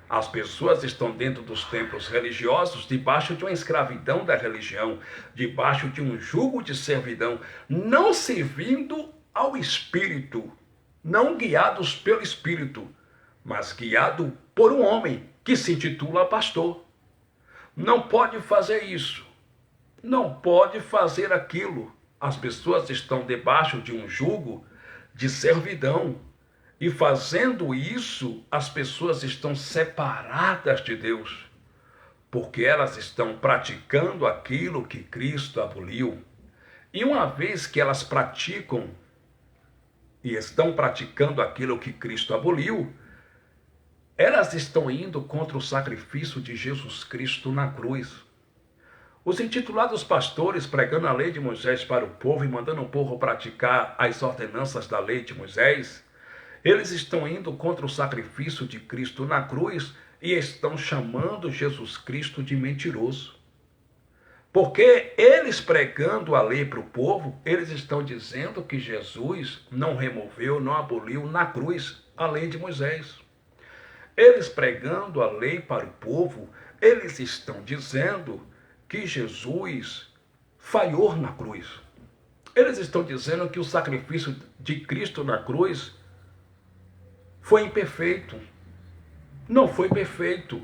As pessoas estão dentro dos templos religiosos, debaixo de uma escravidão da religião, debaixo de um jugo de servidão, não servindo ao Espírito, não guiados pelo Espírito, mas guiado por um homem que se intitula pastor. Não pode fazer isso, não pode fazer aquilo. As pessoas estão debaixo de um jugo de servidão. E fazendo isso, as pessoas estão separadas de Deus, porque elas estão praticando aquilo que Cristo aboliu. E uma vez que elas praticam e estão praticando aquilo que Cristo aboliu, elas estão indo contra o sacrifício de Jesus Cristo na cruz. Os intitulados pastores pregando a lei de Moisés para o povo e mandando o povo praticar as ordenanças da lei de Moisés, eles estão indo contra o sacrifício de Cristo na cruz e estão chamando Jesus Cristo de mentiroso. Porque eles pregando a lei para o povo, eles estão dizendo que Jesus não removeu, não aboliu na cruz a lei de Moisés. Eles pregando a lei para o povo, eles estão dizendo que Jesus falhou na cruz. Eles estão dizendo que o sacrifício de Cristo na cruz foi imperfeito, não foi perfeito,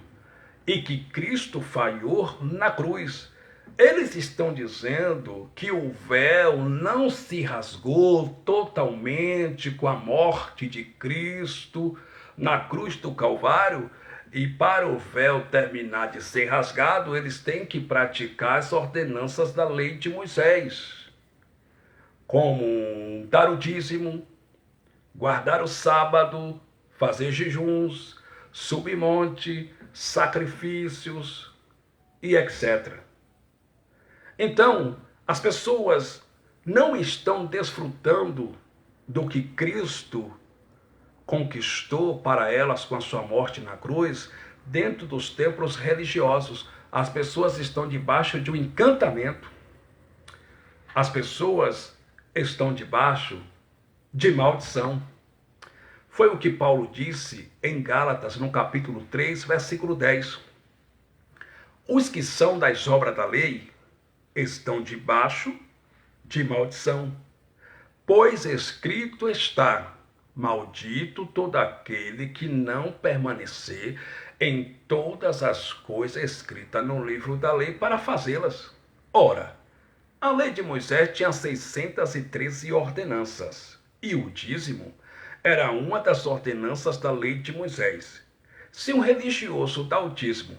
e que Cristo falhou na cruz. Eles estão dizendo que o véu não se rasgou totalmente com a morte de Cristo na cruz do Calvário, e para o véu terminar de ser rasgado, eles têm que praticar as ordenanças da lei de Moisés, como dar o dízimo, guardar o sábado, fazer jejuns, subir monte, sacrifícios e etc. Então, as pessoas não estão desfrutando do que Cristo conquistou para elas com a sua morte na cruz dentro dos templos religiosos. As pessoas estão debaixo de um encantamento. As pessoas estão debaixo de maldição. Foi o que Paulo disse em Gálatas, no capítulo 3, versículo 10. Os que são das obras da lei estão debaixo de maldição, pois escrito está: maldito todo aquele que não permanecer em todas as coisas escritas no livro da lei para fazê-las. Ora, a lei de Moisés tinha 613 ordenanças, e o dízimo era uma das ordenanças da lei de Moisés. Se um religioso dá o dízimo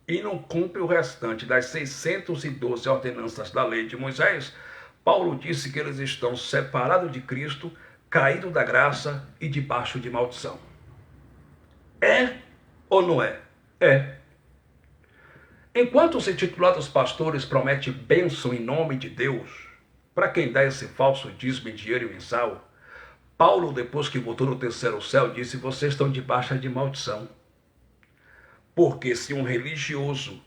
e não cumpre o restante das 612 ordenanças da lei de Moisés, Paulo disse que eles estão separados de Cristo, caídos da graça e debaixo de maldição. É ou não é? É. Enquanto os intitulados pastores prometem bênção em nome de Deus, para quem dá esse falso dízimo em dinheiro mensal, Paulo, depois que voltou no terceiro céu, disse: vocês estão debaixo de maldição. Porque se um religioso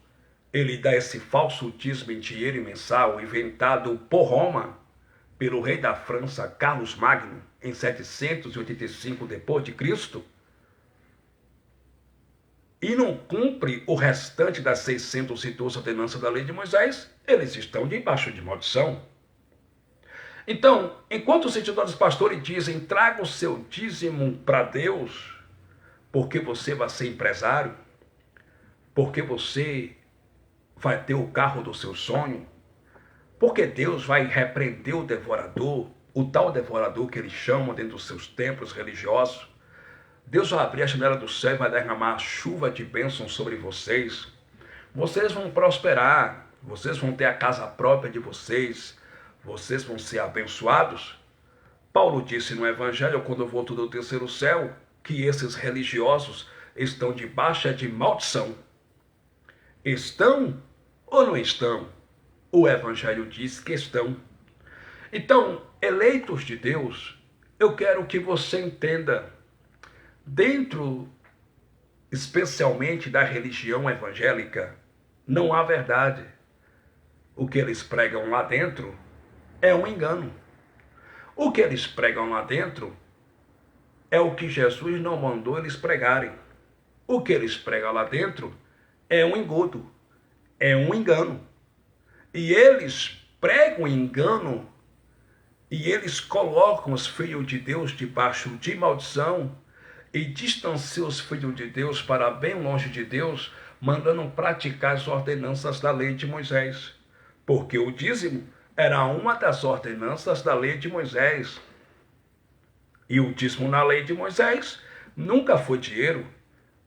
ele dá esse falso dízimo em dinheiro mensal, inventado por Roma, pelo rei da França, Carlos Magno, em 785 depois de Cristo, e não cumpre o restante das 612 ordenanças da lei de Moisés, eles estão debaixo de maldição. Então, enquanto os intitulados pastores dizem: traga o seu dízimo para Deus, porque você vai ser empresário, porque você vai ter o carro do seu sonho, porque Deus vai repreender o devorador, o tal devorador que eles chamam dentro dos seus templos religiosos. Deus vai abrir a janela do céu e vai derramar chuva de bênção sobre vocês. Vocês vão prosperar, vocês vão ter a casa própria de vocês, vocês vão ser abençoados. Paulo disse no Evangelho, quando voltou do terceiro céu, que esses religiosos estão debaixo de maldição. Estão ou não estão? O Evangelho diz que estão. Então, eleitos de Deus, eu quero que você entenda, dentro especialmente da religião evangélica, não há verdade. O que eles pregam lá dentro é um engano. O que eles pregam lá dentro é o que Jesus não mandou eles pregarem. O que eles pregam lá dentro é um engodo, é um engano. E eles pregam engano e eles colocam os filhos de Deus debaixo de maldição e distanciam os filhos de Deus para bem longe de Deus, mandando praticar as ordenanças da lei de Moisés. Porque o dízimo era uma das ordenanças da lei de Moisés. E o dízimo na lei de Moisés nunca foi dinheiro.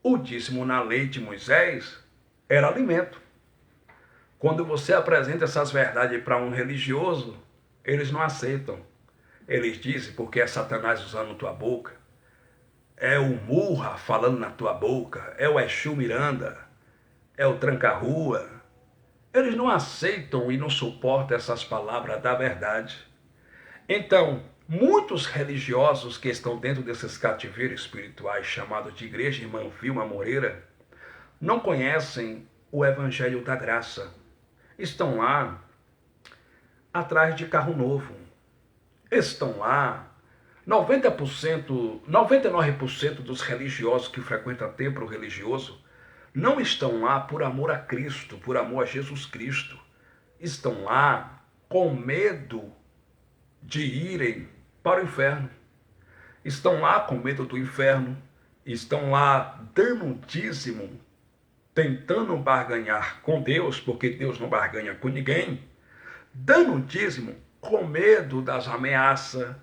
O dízimo na lei de Moisés era alimento. Quando você apresenta essas verdades para um religioso, eles não aceitam. Eles dizem: porque é Satanás usando tua boca, é o Murra falando na tua boca, é o Exu Miranda, é o Tranca-Rua. Eles não aceitam e não suportam essas palavras da verdade. Então, muitos religiosos que estão dentro desses cativeiros espirituais chamados de Igreja Irmã Vilma Moreira não conhecem o Evangelho da Graça. Estão lá atrás de carro novo. Estão lá 90%, 99% dos religiosos que frequentam templo religioso não estão lá por amor a Cristo, por amor a Jesus Cristo. Estão lá com medo de irem para o inferno. Estão lá com medo do inferno. Estão lá dando um dízimo, tentando barganhar com Deus, porque Deus não barganha com ninguém. Dando um dízimo com medo das ameaças,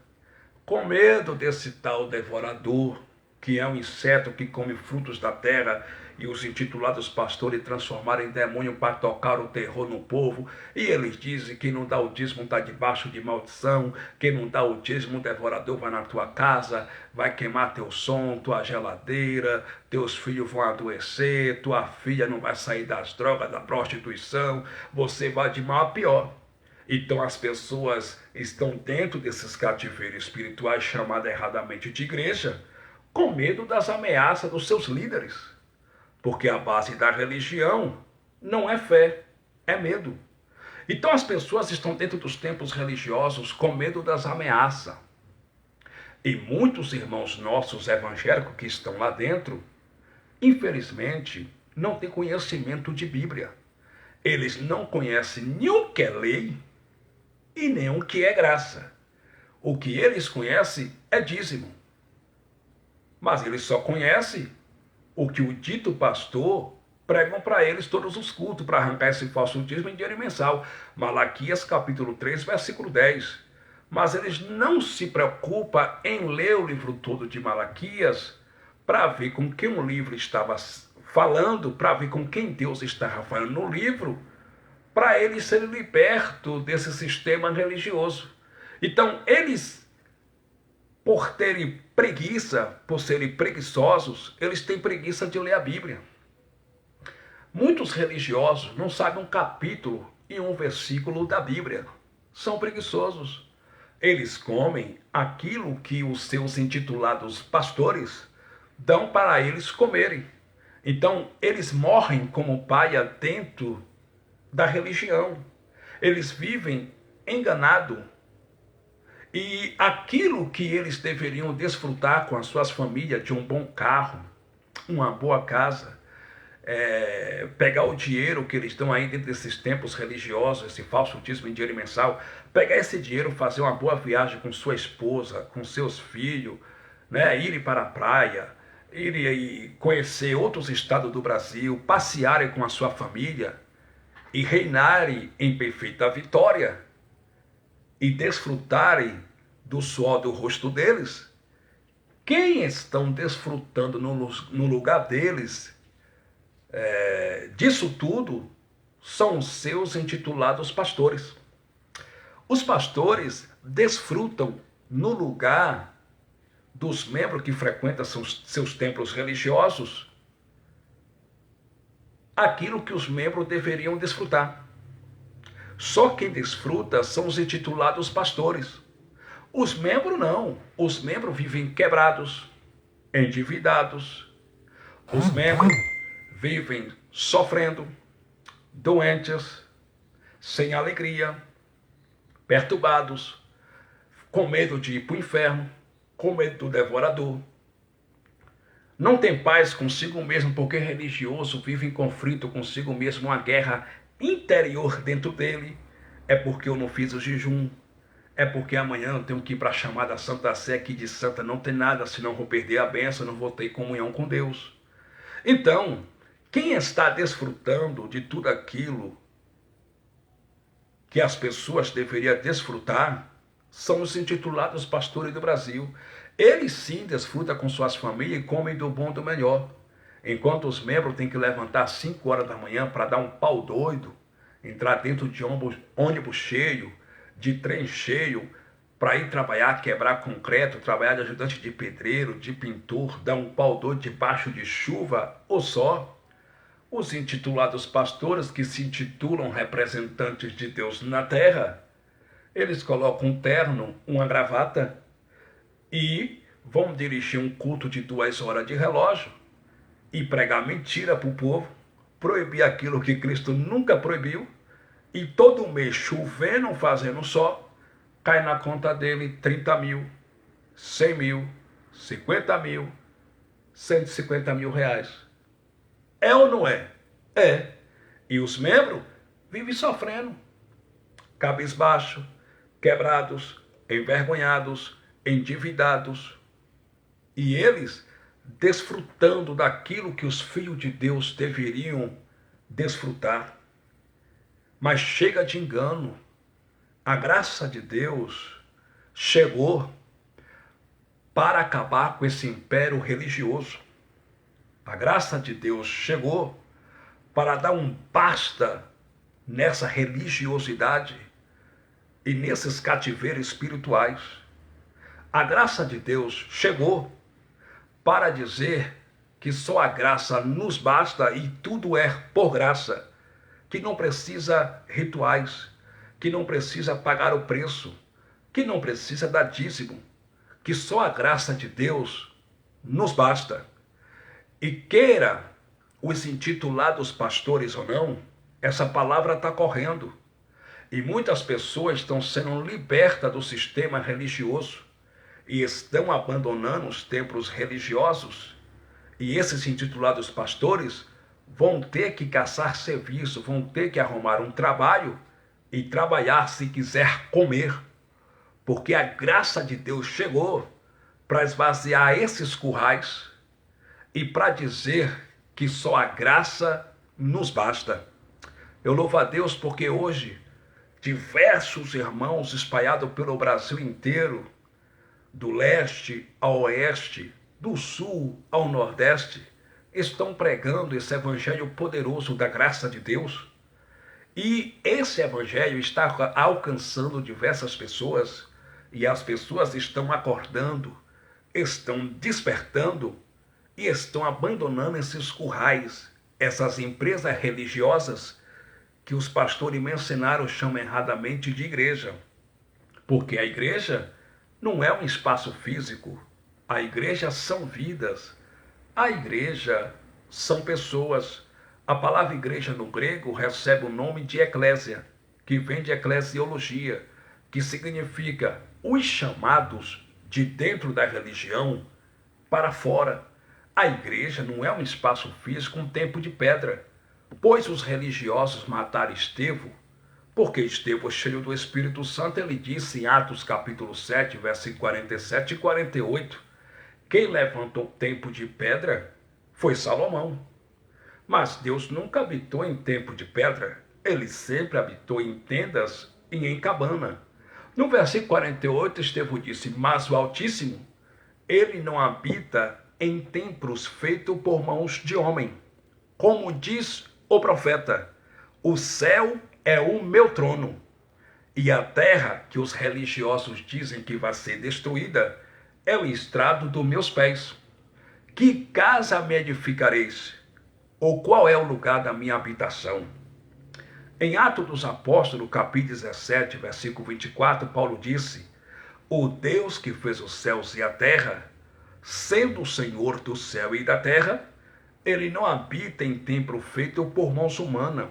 com medo desse tal devorador, que é um inseto que come frutos da terra, e os intitulados pastores transformaram em demônio para tocar o terror no povo. E eles dizem que não dá o dízimo, está debaixo de maldição, que não dá o dízimo, o devorador vai na tua casa, vai queimar teu som, tua geladeira, teus filhos vão adoecer, tua filha não vai sair das drogas, da prostituição, você vai de mal a pior. Então as pessoas estão dentro desses cativeiros espirituais chamados erradamente de igreja, com medo das ameaças dos seus líderes. Porque a base da religião não é fé, é medo. Então as pessoas estão dentro dos templos religiosos com medo das ameaças. E muitos irmãos nossos evangélicos que estão lá dentro, infelizmente, não têm conhecimento de Bíblia. Eles não conhecem nem o que é lei e nem o que é graça. O que eles conhecem é dízimo. Mas eles só conhecem o que o dito pastor pregam para eles todos os cultos, para arrancar esse falso dízimo em dinheiro mensal. Malaquias capítulo 3, versículo 10. Mas eles não se preocupam em ler o livro todo de Malaquias para ver com quem o livro estava falando, para ver com quem Deus estava falando no livro, para eles serem libertos desse sistema religioso. Então, eles, por terem preguiça, por serem preguiçosos, eles têm preguiça de ler a Bíblia. Muitos religiosos não sabem um capítulo e um versículo da Bíblia. São preguiçosos. Eles comem aquilo que os seus intitulados pastores dão para eles comerem. Então, eles morrem como paia dentro da religião. Eles vivem enganados. E aquilo que eles deveriam desfrutar com as suas famílias, de um bom carro, uma boa casa, pegar o dinheiro que eles dão aí dentro desses templos religiosos, esse falso dízimo em dinheiro mensal, pegar esse dinheiro, fazer uma boa viagem com sua esposa, com seus filhos, né, irem para a praia, irem conhecer outros estados do Brasil, passearem com a sua família e reinarem em perfeita vitória e desfrutarem do suor do rosto deles. Quem estão desfrutando no lugar deles disso tudo são os seus intitulados pastores. Os pastores desfrutam no lugar dos membros que frequentam seus templos religiosos aquilo que os membros deveriam desfrutar. Só quem desfruta são os intitulados pastores. Os membros não. Os membros vivem quebrados, endividados. Os membros vivem sofrendo, doentes, sem alegria, perturbados, com medo de ir para o inferno, com medo do devorador. Não tem paz consigo mesmo, porque religioso vive em conflito consigo mesmo, uma guerra interior dentro dele. É porque eu não fiz o jejum, é porque amanhã eu tenho que ir para a chamada Santa Sé, aqui de santa não tem nada, senão vou perder a bênção, não vou ter comunhão com Deus. Então, quem está desfrutando de tudo aquilo que as pessoas deveriam desfrutar são os intitulados pastores do Brasil. Eles sim desfrutam com suas famílias e comem do bom e do melhor. Enquanto os membros têm que levantar às 5 horas da manhã para dar um pau doido, entrar dentro de ônibus cheio, de trem cheio, para ir trabalhar, quebrar concreto, trabalhar de ajudante de pedreiro, de pintor, dar um pau doido debaixo de chuva ou só. Os intitulados pastores, que se intitulam representantes de Deus na terra, eles colocam um terno, uma gravata e vão dirigir um culto de 2 horas de relógio e pregar mentira para o povo, proibir aquilo que Cristo nunca proibiu, e todo mês, chovendo, fazendo sol, cai na conta dele 30 mil, 100 mil, 50 mil, 150 mil reais. É ou não é? É. E os membros vivem sofrendo, cabisbaixo, quebrados, envergonhados, endividados. E eles desfrutando daquilo que os filhos de Deus deveriam desfrutar. Mas chega de engano. A graça de Deus chegou para acabar com esse império religioso. A graça de Deus chegou para dar um basta nessa religiosidade e nesses cativeiros espirituais. A graça de Deus chegou para dizer que só a graça nos basta e tudo é por graça, que não precisa rituais, que não precisa pagar o preço, que não precisa dar dízimo, que só a graça de Deus nos basta. E queira os intitulados pastores ou não, essa palavra está correndo. E muitas pessoas estão sendo libertas do sistema religioso e estão abandonando os templos religiosos. E esses intitulados pastores vão ter que caçar serviço, vão ter que arrumar um trabalho e trabalhar se quiser comer. Porque a graça de Deus chegou para esvaziar esses currais e para dizer que só a graça nos basta. Eu louvo a Deus porque hoje diversos irmãos espalhados pelo Brasil inteiro, do leste ao oeste, do sul ao nordeste, estão pregando esse evangelho poderoso da graça de Deus. E esse evangelho está alcançando diversas pessoas e as pessoas estão acordando, estão despertando e estão abandonando esses currais essas empresas religiosas que os pastores mercenários chamam erradamente de igreja. Porque a igreja não é um espaço físico. A igreja são vidas. A igreja são pessoas. A palavra igreja no grego recebe o nome de eclésia, que vem de eclesiologia, que significa os chamados de dentro da religião para fora. A igreja não é um espaço físico, um templo de pedra, pois os religiosos mataram Estevão, porque Estevão, cheio do Espírito Santo, ele disse em Atos capítulo 7, versículo 47 e 48, quem levantou o templo de pedra foi Salomão. Mas Deus nunca habitou em templo de pedra, ele sempre habitou em tendas e em cabana. No versículo 48, Estevão disse, mas o Altíssimo, ele não habita em templos feitos por mãos de homem. Como diz o profeta, o céu é o meu trono, e a terra que os religiosos dizem que vai ser destruída é o estrado dos meus pés. Que casa me edificareis? Ou qual é o lugar da minha habitação? Em Atos dos Apóstolos, capítulo 17, versículo 24, Paulo disse, o Deus que fez os céus e a terra, sendo o Senhor do céu e da terra, ele não habita em templo feito por mãos humanas,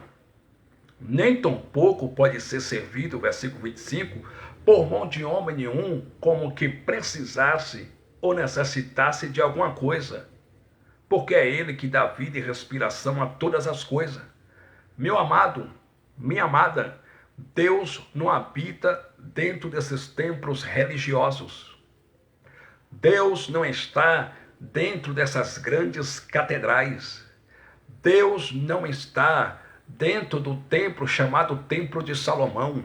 nem tampouco pode ser servido, versículo 25, por mão de homem nenhum, como que precisasse ou necessitasse de alguma coisa, porque é ele que dá vida e respiração a todas as coisas. Meu amado, minha amada, Deus não habita dentro desses templos religiosos. Deus não está dentro dessas grandes catedrais. Deus não está dentro do templo chamado Templo de Salomão.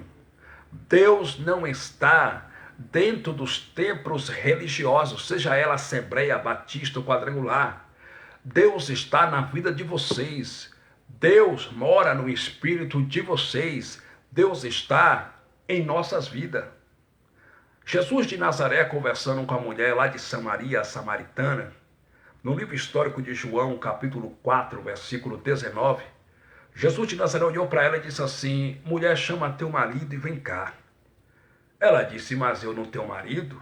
Deus não está dentro dos templos religiosos, seja ela Assembleia, Batista ou Quadrangular. Deus está na vida de vocês. Deus mora no espírito de vocês. Deus está em nossas vidas. Jesus de Nazaré, conversando com a mulher lá de Samaria, a samaritana, no livro histórico de João, capítulo 4, versículo 19, Jesus de Nazaré olhou para ela e disse assim, mulher, chama teu marido e vem cá. Ela disse, mas eu não tenho marido.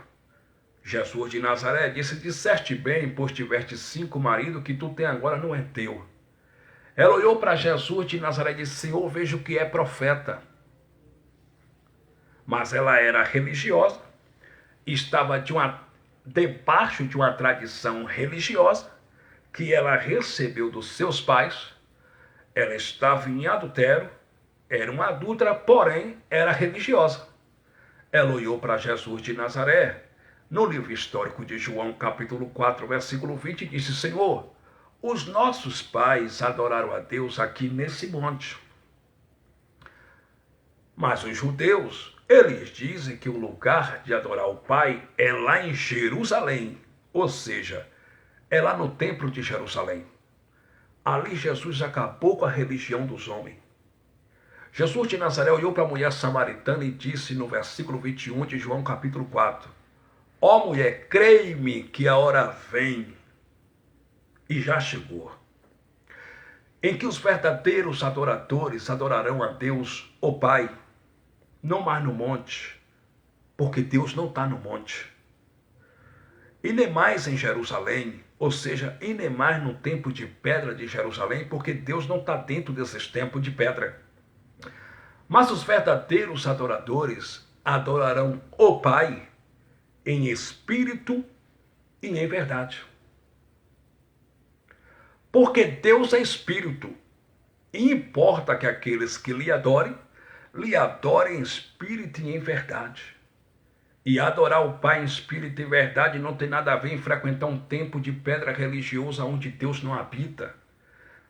Jesus de Nazaré disse, disseste bem, pois tiveste 5 maridos, que tu tem agora não é teu. Ela olhou para Jesus de Nazaré e disse, Senhor, vejo que é profeta. Mas ela era religiosa, estava debaixo de uma tradição religiosa, que ela recebeu dos seus pais. Ela estava em adultério, era uma adúltera, porém era religiosa. Ela olhou para Jesus de Nazaré, no livro histórico de João, capítulo 4, versículo 20, e disse, Senhor, os nossos pais adoraram a Deus aqui nesse monte. Mas os judeus, eles dizem que o lugar de adorar o Pai é lá em Jerusalém, ou seja, é lá no templo de Jerusalém. Ali Jesus acabou com a religião dos homens. Jesus de Nazaré olhou para a mulher samaritana e disse no versículo 21 de João capítulo 4, ó mulher, creia-me que a hora vem, e já chegou, em que os verdadeiros adoradores adorarão a Deus, o Pai, não mais no monte, porque Deus não está no monte. E nem mais em Jerusalém, ou seja, e nem mais no templo de pedra de Jerusalém, porque Deus não está dentro desses templos de pedra. Mas os verdadeiros adoradores adorarão o Pai em espírito e em verdade. Porque Deus é espírito, e importa que aqueles que lhe adorem em espírito e em verdade. E adorar o Pai em espírito e verdade não tem nada a ver em frequentar um templo de pedra religiosa onde Deus não habita.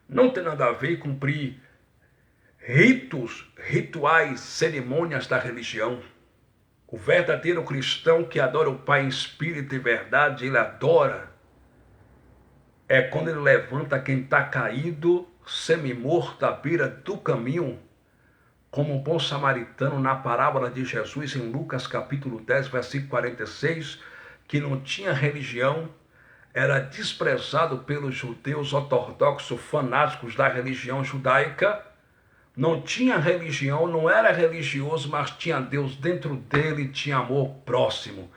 Não tem nada a ver em cumprir rituais, cerimônias da religião. O verdadeiro cristão que adora o Pai em espírito e verdade, ele adora. É quando ele levanta quem está caído, semi-morto à beira do caminho, como um bom samaritano na parábola de Jesus em Lucas capítulo 10, versículo 46, que não tinha religião, era desprezado pelos judeus ortodoxos fanáticos da religião judaica. Não tinha religião, não era religioso, mas tinha Deus dentro dele, tinha amor próximo.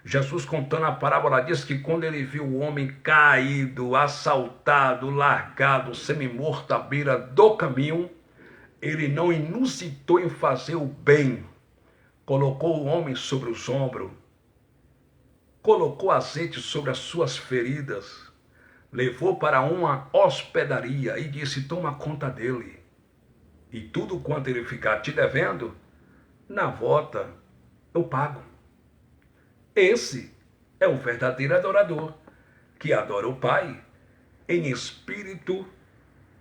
Jesus, contando a parábola, diz que quando ele viu o homem caído, assaltado, largado, semi-morto à beira do caminho, ele não inusitou em fazer o bem. Colocou o homem sobre os ombros, colocou azeite sobre as suas feridas, levou para uma hospedaria e disse: toma conta dele. E tudo quanto ele ficar te devendo, na volta eu pago. Esse é o verdadeiro adorador, que adora o Pai em espírito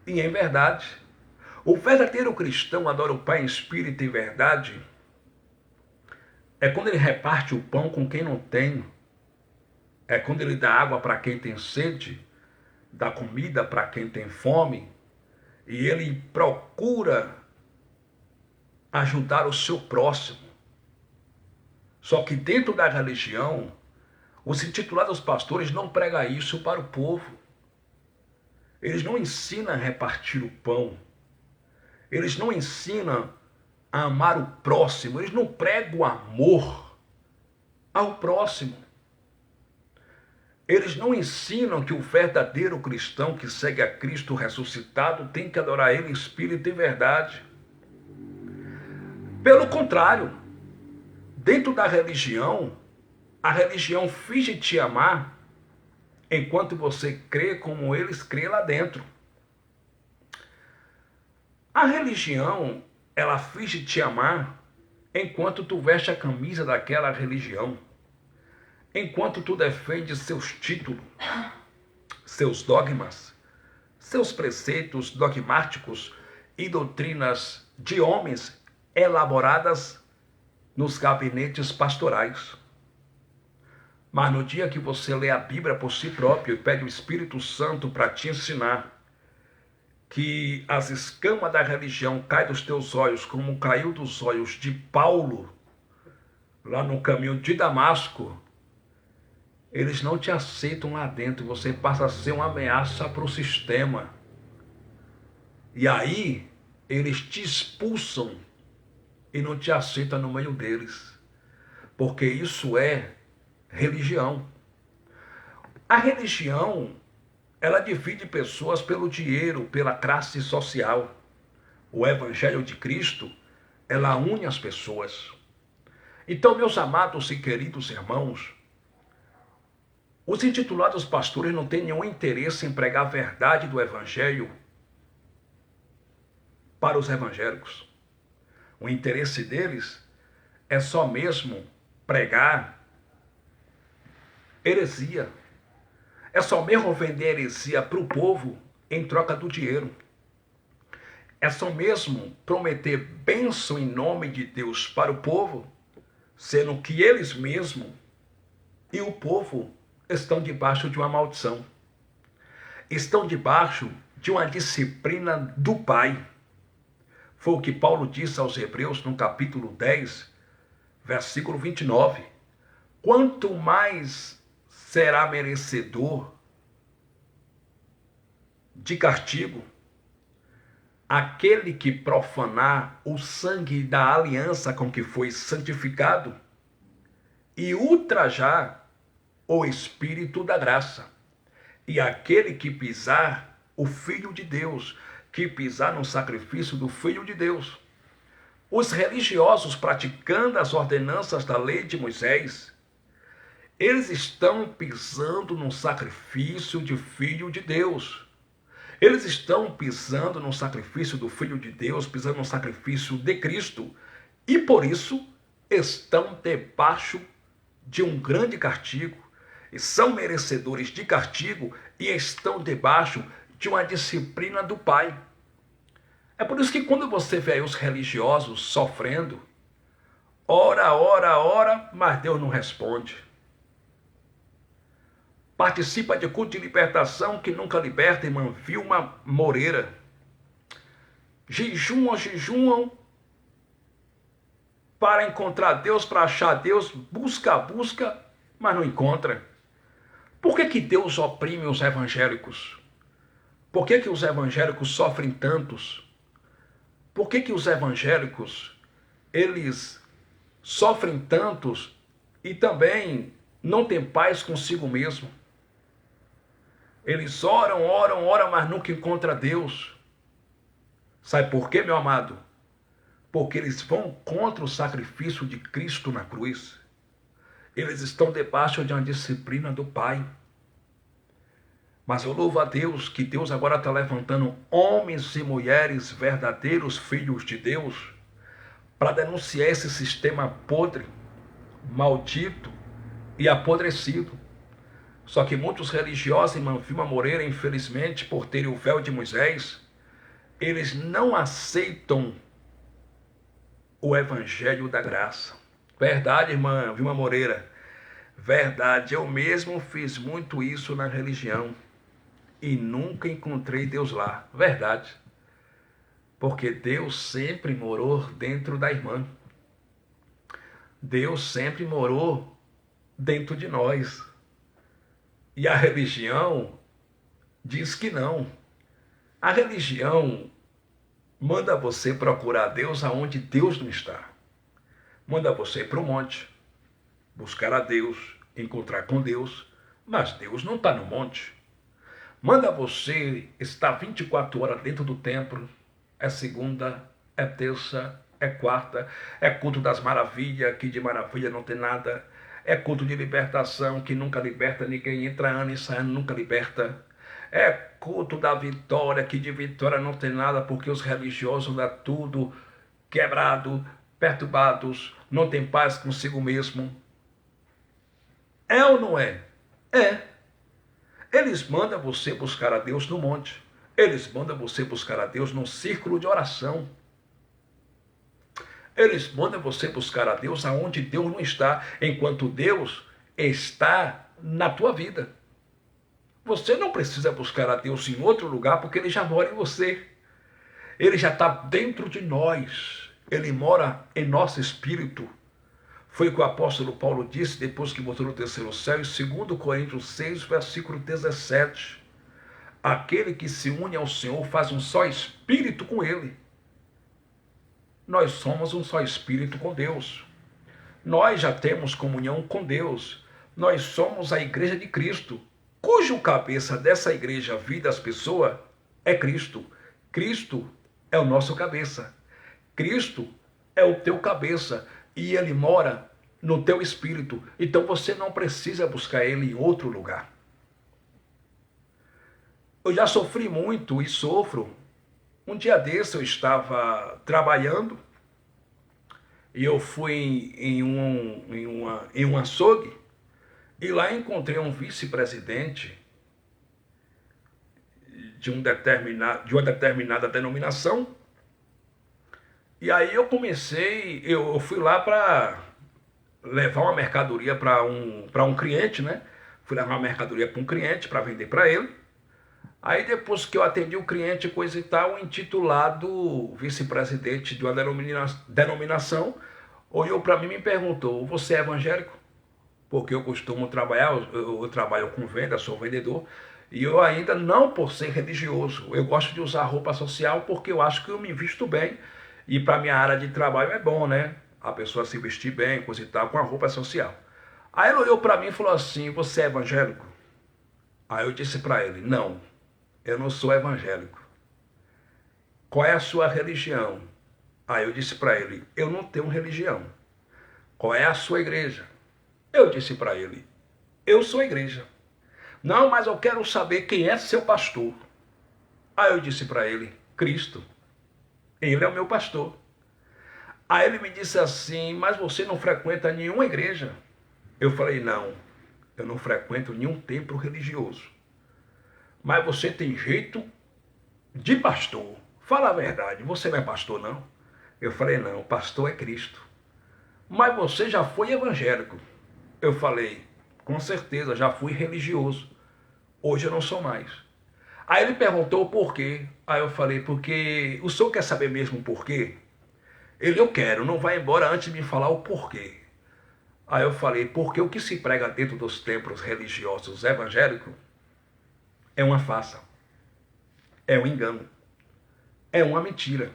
e em verdade. O verdadeiro cristão adora o Pai em espírito e verdade. É quando ele reparte o pão com quem não tem. É quando ele dá água para quem tem sede, dá comida para quem tem fome. E ele procura ajudar o seu próximo. Só que dentro da religião, os intitulados pastores não pregam isso para o povo. Eles não ensinam a repartir o pão. Eles não ensinam a amar o próximo. Eles não pregam amor ao próximo. Eles não ensinam que o verdadeiro cristão que segue a Cristo ressuscitado tem que adorar Ele em espírito e verdade. Pelo contrário, dentro da religião, a religião finge te amar enquanto você crê como eles crê lá dentro. A religião, ela finge te amar enquanto tu veste a camisa daquela religião. Enquanto tu defende seus títulos, seus dogmas, seus preceitos dogmáticos e doutrinas de homens elaboradas nos gabinetes pastorais. Mas no dia que você lê a Bíblia por si próprio e pede o Espírito Santo para te ensinar que as escamas da religião caem dos teus olhos como caiu dos olhos de Paulo lá no caminho de Damasco, eles não te aceitam lá dentro, você passa a ser uma ameaça para o sistema. E aí, eles te expulsam e não te aceitam no meio deles. Porque isso é religião. A religião, ela divide pessoas pelo dinheiro, pela classe social. O Evangelho de Cristo, ela une as pessoas. Então, meus amados e queridos irmãos, os intitulados pastores não têm nenhum interesse em pregar a verdade do Evangelho para os evangélicos. O interesse deles é só mesmo pregar heresia. É só mesmo vender heresia para o povo em troca do dinheiro. É só mesmo prometer bênção em nome de Deus para o povo, sendo que eles mesmos e o povo estão debaixo de uma maldição. Estão debaixo de uma disciplina do Pai. Foi o que Paulo disse aos Hebreus no capítulo 10, versículo 29. Quanto mais será merecedor de castigo aquele que profanar o sangue da aliança com que foi santificado e ultrajar o Espírito da graça, e aquele que pisar o Filho de Deus, que pisar no sacrifício do Filho de Deus. Os religiosos praticando as ordenanças da lei de Moisés, eles estão pisando no sacrifício de Filho de Deus. Eles estão pisando no sacrifício do Filho de Deus, pisando no sacrifício de Cristo, e por isso estão debaixo de um grande castigo, e são merecedores de castigo e estão debaixo de uma disciplina do Pai. É por isso que quando você vê aí os religiosos sofrendo, ora, mas Deus não responde. Participa de culto de libertação que nunca liberta, irmã Vilma Moreira. Jejuam para encontrar Deus, para achar Deus, busca, mas não encontra. Por que Deus oprime os evangélicos? Por que os evangélicos sofrem tantos? Por que os evangélicos, eles sofrem tantos e também não têm paz consigo mesmo? Eles oram, mas nunca encontram Deus. Sabe por quê, meu amado? Porque eles vão contra o sacrifício de Cristo na cruz. Eles estão debaixo de uma disciplina do Pai. Mas eu louvo a Deus que Deus agora está levantando homens e mulheres verdadeiros filhos de Deus para denunciar esse sistema podre, maldito e apodrecido. Só que muitos religiosos, irmã Vilma Moreira, infelizmente, por terem o véu de Moisés, eles não aceitam o evangelho da graça. Verdade, irmã Vilma Moreira. Verdade, eu mesmo fiz muito isso na religião e nunca encontrei Deus lá. Verdade. Porque Deus sempre morou dentro da irmã. Deus sempre morou dentro de nós. E a religião diz que não. A religião manda você procurar Deus aonde Deus não está. Manda você ir para o monte, buscar a Deus, encontrar com Deus, mas Deus não está no monte. Manda você estar 24 horas dentro do templo, é segunda, é terça, é quarta, é culto das maravilhas, que de maravilha não tem nada, é culto de libertação, que nunca liberta ninguém, entra ano e sai ano, nunca liberta. É culto da vitória, que de vitória não tem nada, porque os religiosos andam tudo quebrado, perturbados, não tem paz consigo mesmo. É ou não é? É. Eles mandam você buscar a Deus no monte. Eles mandam você buscar a Deus num círculo de oração. Eles mandam você buscar a Deus aonde Deus não está, enquanto Deus está na tua vida. Você não precisa buscar a Deus em outro lugar, porque Ele já mora em você. Ele já está dentro de nós. Ele mora em nosso espírito. Foi o que o apóstolo Paulo disse depois que botou no terceiro céu, em 2 Coríntios 6, versículo 17. Aquele que se une ao Senhor faz um só espírito com Ele. Nós somos um só espírito com Deus. Nós já temos comunhão com Deus. Nós somos a igreja de Cristo, cujo cabeça dessa igreja, vida das pessoas, é Cristo. Cristo é o nosso cabeça. Cristo é o teu cabeça e Ele mora no teu espírito. Então você não precisa buscar Ele em outro lugar. Eu já sofri muito e sofro. Um dia desse eu estava trabalhando e eu fui em um açougue e lá encontrei um vice-presidente de uma determinada denominação. E aí eu fui lá para levar uma mercadoria para um cliente, né? Fui levar uma mercadoria para um cliente para vender para ele. Aí depois que eu atendi o cliente, coisa e tal, o intitulado vice-presidente de uma denominação olhou para mim e me perguntou: você é evangélico? Porque eu costumo trabalhar, eu trabalho com venda, sou vendedor, e eu ainda não por ser religioso. Eu gosto de usar roupa social porque eu acho que eu me visto bem e para minha área de trabalho é bom, né? A pessoa se vestir bem, coisa e tal, com a roupa social. Aí ele olhou para mim e falou assim: você é evangélico? Aí eu disse para ele: não, eu não sou evangélico. Qual é a sua religião? Aí eu disse para ele: eu não tenho religião. Qual é a sua igreja? Eu disse para ele: eu sou igreja. Não, mas eu quero saber quem é seu pastor. Aí eu disse para ele: Cristo. Ele é o meu pastor. Aí ele me disse assim: mas você não frequenta nenhuma igreja? Eu falei: não, eu não frequento nenhum templo religioso. Mas você tem jeito de pastor. Fala a verdade, você não é pastor, não? Eu falei: não, pastor é Cristo. Mas você já foi evangélico? Eu falei: com certeza, já fui religioso. Hoje eu não sou mais. Aí ele perguntou por quê. Aí eu falei: porque o senhor quer saber mesmo por quê? Ele: eu quero, não vai embora antes de me falar o porquê. Aí eu falei, porque o que se prega dentro dos templos religiosos evangélicos é uma farsa, é um engano, é uma mentira.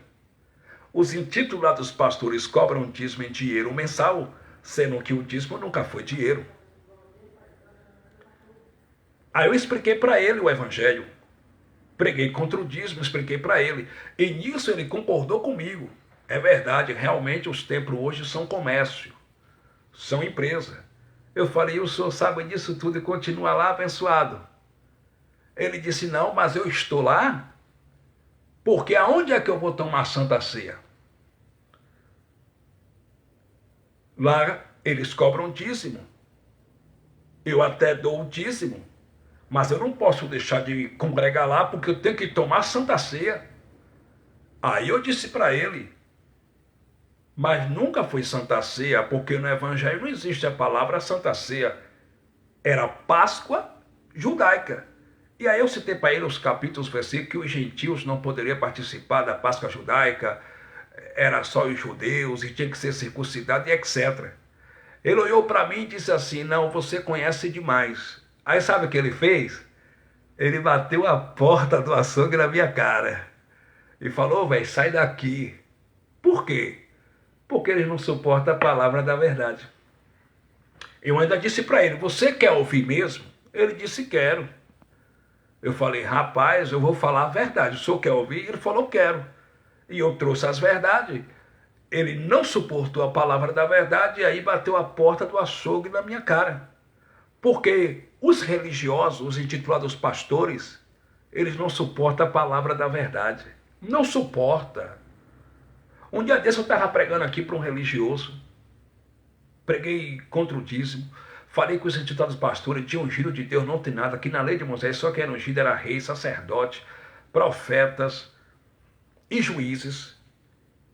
Os intitulados pastores cobram dízimo em dinheiro mensal, sendo que o dízimo nunca foi dinheiro. Aí eu expliquei para ele o evangelho, preguei contra o dízimo, expliquei para ele, e nisso ele concordou comigo. É verdade, realmente os templos hoje são comércio, são empresa. Eu falei, o senhor sabe disso tudo e continua lá abençoado? Ele disse, não, mas eu estou lá, porque aonde é que eu vou tomar Santa Ceia? Lá eles cobram dízimo. Eu até dou o dízimo, mas eu não posso deixar de congregar lá porque eu tenho que tomar Santa Ceia. Aí eu disse para ele, mas nunca foi Santa Ceia, porque no Evangelho não existe a palavra Santa Ceia. Era Páscoa judaica. E aí eu citei para ele os capítulos, versículos, que os gentios não poderiam participar da Páscoa judaica, era só os judeus e tinha que ser circuncidado e etc. Ele olhou para mim e disse assim, não, você conhece demais. Aí sabe o que ele fez? Ele bateu a porta do açougue na minha cara e falou, velho, sai daqui. Por quê? Porque ele não suporta a palavra da verdade. Eu ainda disse para ele, você quer ouvir mesmo? Ele disse, quero. Eu falei, rapaz, eu vou falar a verdade. O senhor quer ouvir? Ele falou, quero. E eu trouxe as verdades. Ele não suportou a palavra da verdade e aí bateu a porta do açougue na minha cara. Porque os religiosos, os intitulados pastores, eles não suportam a palavra da verdade. Não suporta. Um dia desse eu estava pregando aqui para um religioso. Preguei contra o dízimo. Falei com os intitulados pastores, tinha ungido de Deus, não tem nada. Aqui na lei de Moisés só quem era ungido era rei, sacerdote, profetas e juízes.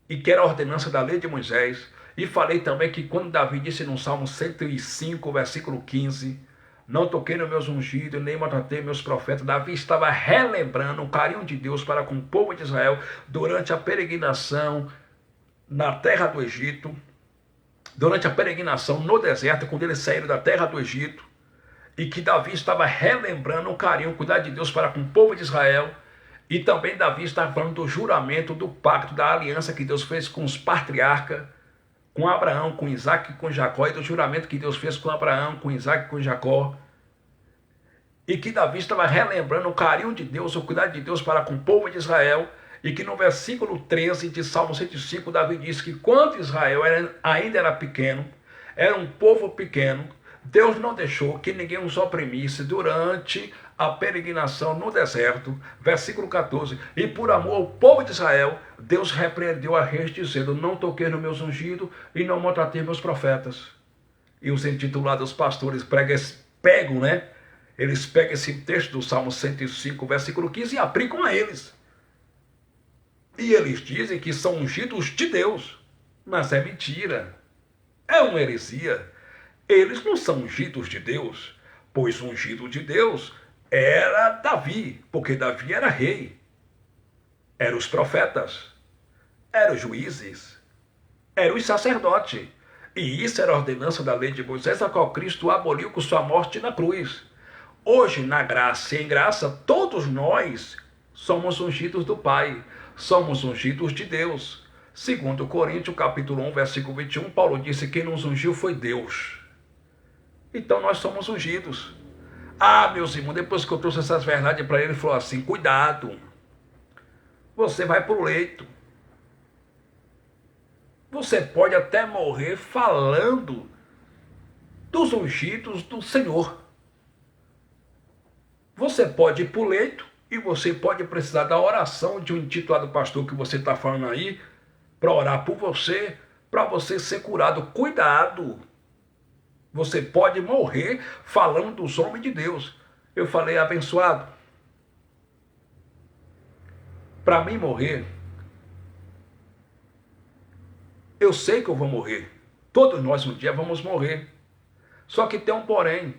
E que era a ordenança da lei de Moisés. E falei também que quando Davi disse no Salmo 105, versículo 15, não toquei nos meus ungidos, nem maltratei meus profetas. Davi estava relembrando o carinho de Deus para com o povo de Israel durante a peregrinação na terra do Egito, durante a peregrinação no deserto, quando eles saíram da terra do Egito, e que Davi estava relembrando o carinho, o cuidado de Deus para com o povo de Israel. E também Davi está falando do juramento, do pacto, da aliança que Deus fez com os patriarcas, com Abraão, com Isaac e com Jacó, e do juramento que Deus fez com Abraão, com Isaac e com Jacó. E que Davi estava relembrando o carinho de Deus, o cuidado de Deus para com o povo de Israel, e que no versículo 13 de Salmo 105, Davi diz que quando Israel ainda era pequeno, era um povo pequeno, Deus não deixou que ninguém os oprimisse durante a peregrinação no deserto, versículo 14, e por amor ao povo de Israel, Deus repreendeu a reis, dizendo, não toquei nos meus ungidos e não maltratei meus profetas. E os intitulados pastores pegam, né? Eles pegam esse texto do Salmo 105, versículo 15 e aplicam a eles. E eles dizem que são ungidos de Deus, mas é mentira, é uma heresia. Eles não são ungidos de Deus, pois o ungido de Deus era Davi, porque Davi era rei, eram os profetas, eram os juízes, eram os sacerdotes. E isso era a ordenança da lei de Moisés, a qual Cristo aboliu com sua morte na cruz. Hoje, na graça e em graça, todos nós somos ungidos do Pai, somos ungidos de Deus. Segundo Coríntios, capítulo 1, versículo 21, Paulo disse que quem nos ungiu foi Deus. Então nós somos ungidos. Ah, meus irmãos, depois que eu trouxe essas verdades para ele, ele falou assim, cuidado, você vai para o leito. Você pode até morrer falando dos ungidos do Senhor. Você pode ir para o leito e você pode precisar da oração de um intitulado pastor que você está falando aí, para orar por você, para você ser curado. Cuidado! Você pode morrer falando dos homens de Deus. Eu falei, abençoado, para mim morrer, eu sei que eu vou morrer. Todos nós um dia vamos morrer. Só que tem um porém.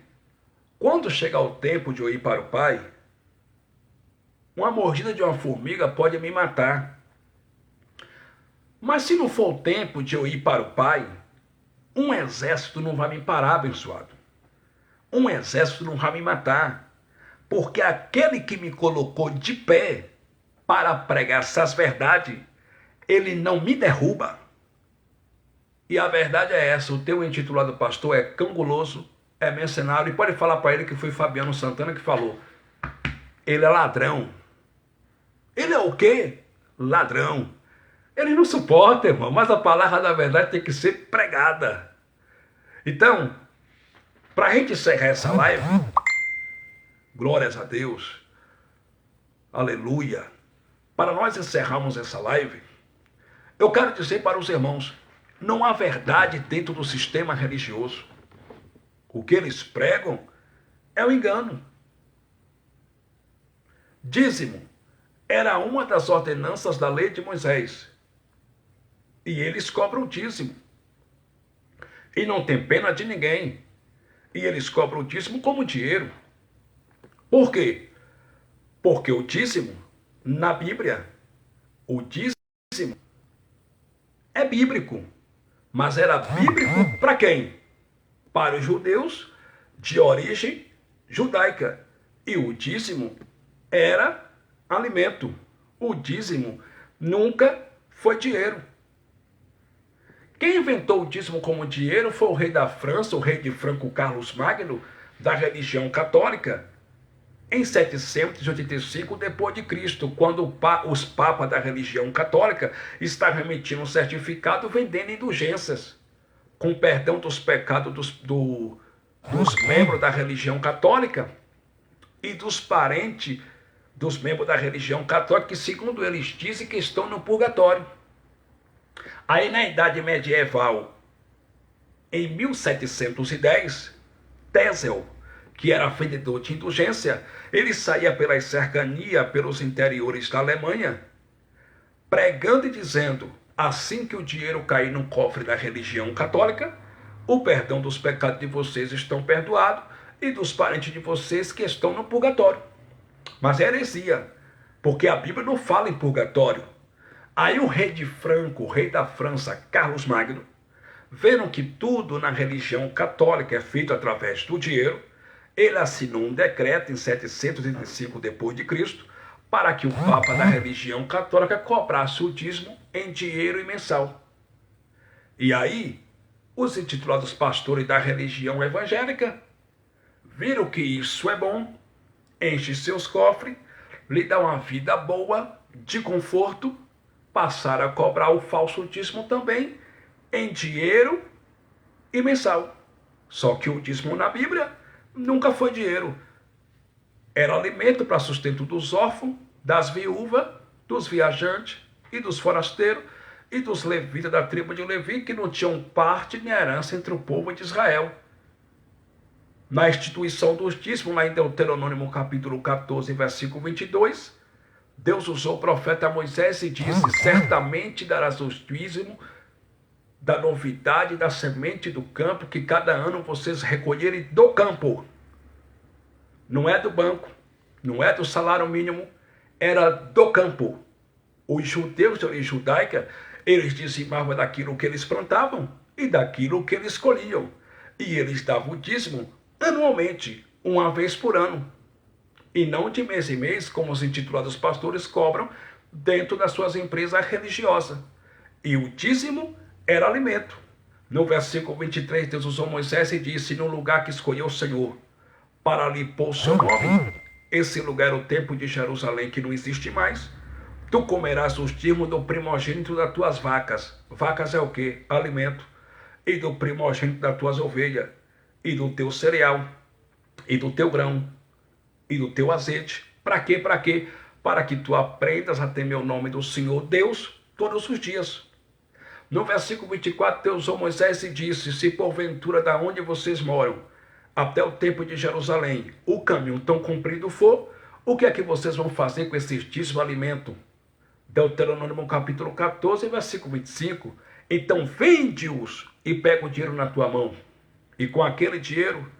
Quando chegar o tempo de eu ir para o Pai, uma mordida de uma formiga pode me matar. Mas se não for o tempo de eu ir para o Pai, Um exército não vai me parar, abençoado. Um exército não vai me matar. Porque aquele que me colocou de pé para pregar essas verdades, ele não me derruba. E a verdade é essa, o teu intitulado pastor é canguloso, é mercenário, e pode falar para ele que foi Fabiano Santana que falou. Ele é ladrão. Ele é o quê? Ladrão. Ele não suporta, irmão, mas a palavra da verdade tem que ser pregada. Então, para a gente encerrar essa live, glórias a Deus, aleluia. Para nós encerrarmos essa live, eu quero dizer para os irmãos, não há verdade dentro do sistema religioso. O que eles pregam é o engano. Dízimo era uma das ordenanças da lei de Moisés. E eles cobram dízimo. E não tem pena de ninguém. E eles cobram o dízimo como dinheiro. Por quê? Porque o dízimo, na Bíblia, o dízimo é bíblico. Mas era bíblico para quem? Para os judeus de origem judaica. E o dízimo era alimento. O dízimo nunca foi dinheiro. Quem inventou o dízimo como dinheiro foi o rei da França, o rei de Franco Carlos Magno, da religião católica, em 785 depois de Cristo, quando os papas da religião católica estavam emitindo um certificado vendendo indulgências, com perdão dos pecados dos membros da religião católica e dos parentes dos membros da religião católica, que segundo eles dizem que estão no purgatório. Aí na Idade Medieval, em 1710, Tetzel, que era vendedor de indulgência, ele saía pelas cercanias, pelos interiores da Alemanha, pregando e dizendo, assim que o dinheiro cair no cofre da religião católica, o perdão dos pecados de vocês estão perdoados e dos parentes de vocês que estão no purgatório. Mas é heresia, porque a Bíblia não fala em purgatório. Aí o rei de Franco, o rei da França, Carlos Magno, vendo que tudo na religião católica é feito através do dinheiro, ele assinou um decreto em 705 depois de Cristo para que o papa da religião católica cobrasse o dízimo em dinheiro e mensal. E aí, os intitulados pastores da religião evangélica viram que isso é bom, enche seus cofres, lhe dá uma vida boa, de conforto, passaram a cobrar o falso dízimo também em dinheiro e mensal. Só que o dízimo na Bíblia nunca foi dinheiro. Era alimento para sustento dos órfãos, das viúvas, dos viajantes e dos forasteiros e dos levitas da tribo de Levi, que não tinham parte nem herança entre o povo de Israel. Na instituição dos dízimos, lá em Deuteronômio capítulo 14, versículo 22, Deus usou o profeta Moisés e disse, certamente darás os dízimos da novidade da semente do campo que cada ano vocês recolherem do campo. Não é do banco, não é do salário mínimo, era do campo. Os judeus de origem judaica, eles dizimavam daquilo que eles plantavam e daquilo que eles colhiam. E eles davam o dízimo anualmente, uma vez por ano. E não de mês em mês, como os intitulados pastores cobram dentro das suas empresas religiosas. E o dízimo era alimento. No versículo 23, Deus usou Moisés e disse, no lugar que escolheu o Senhor para lhe pôr o seu nome, esse lugar é o templo de Jerusalém que não existe mais, tu comerás os dízimos do primogênito das tuas vacas. Vacas é o quê? Alimento. E do primogênito das tuas ovelhas, e do teu cereal, e do teu grão, e do teu azeite. Para quê? Para quê? Para que tu aprendas a temer o nome do Senhor Deus todos os dias. No versículo 24, Deus usou Moisés e disse, se porventura da onde vocês moram, até o templo de Jerusalém, o caminho tão comprido for, o que é que vocês vão fazer com esses dízimos alimento? Deuteronômio capítulo 14, versículo 25, então vende-os e pega o dinheiro na tua mão. E com aquele dinheiro,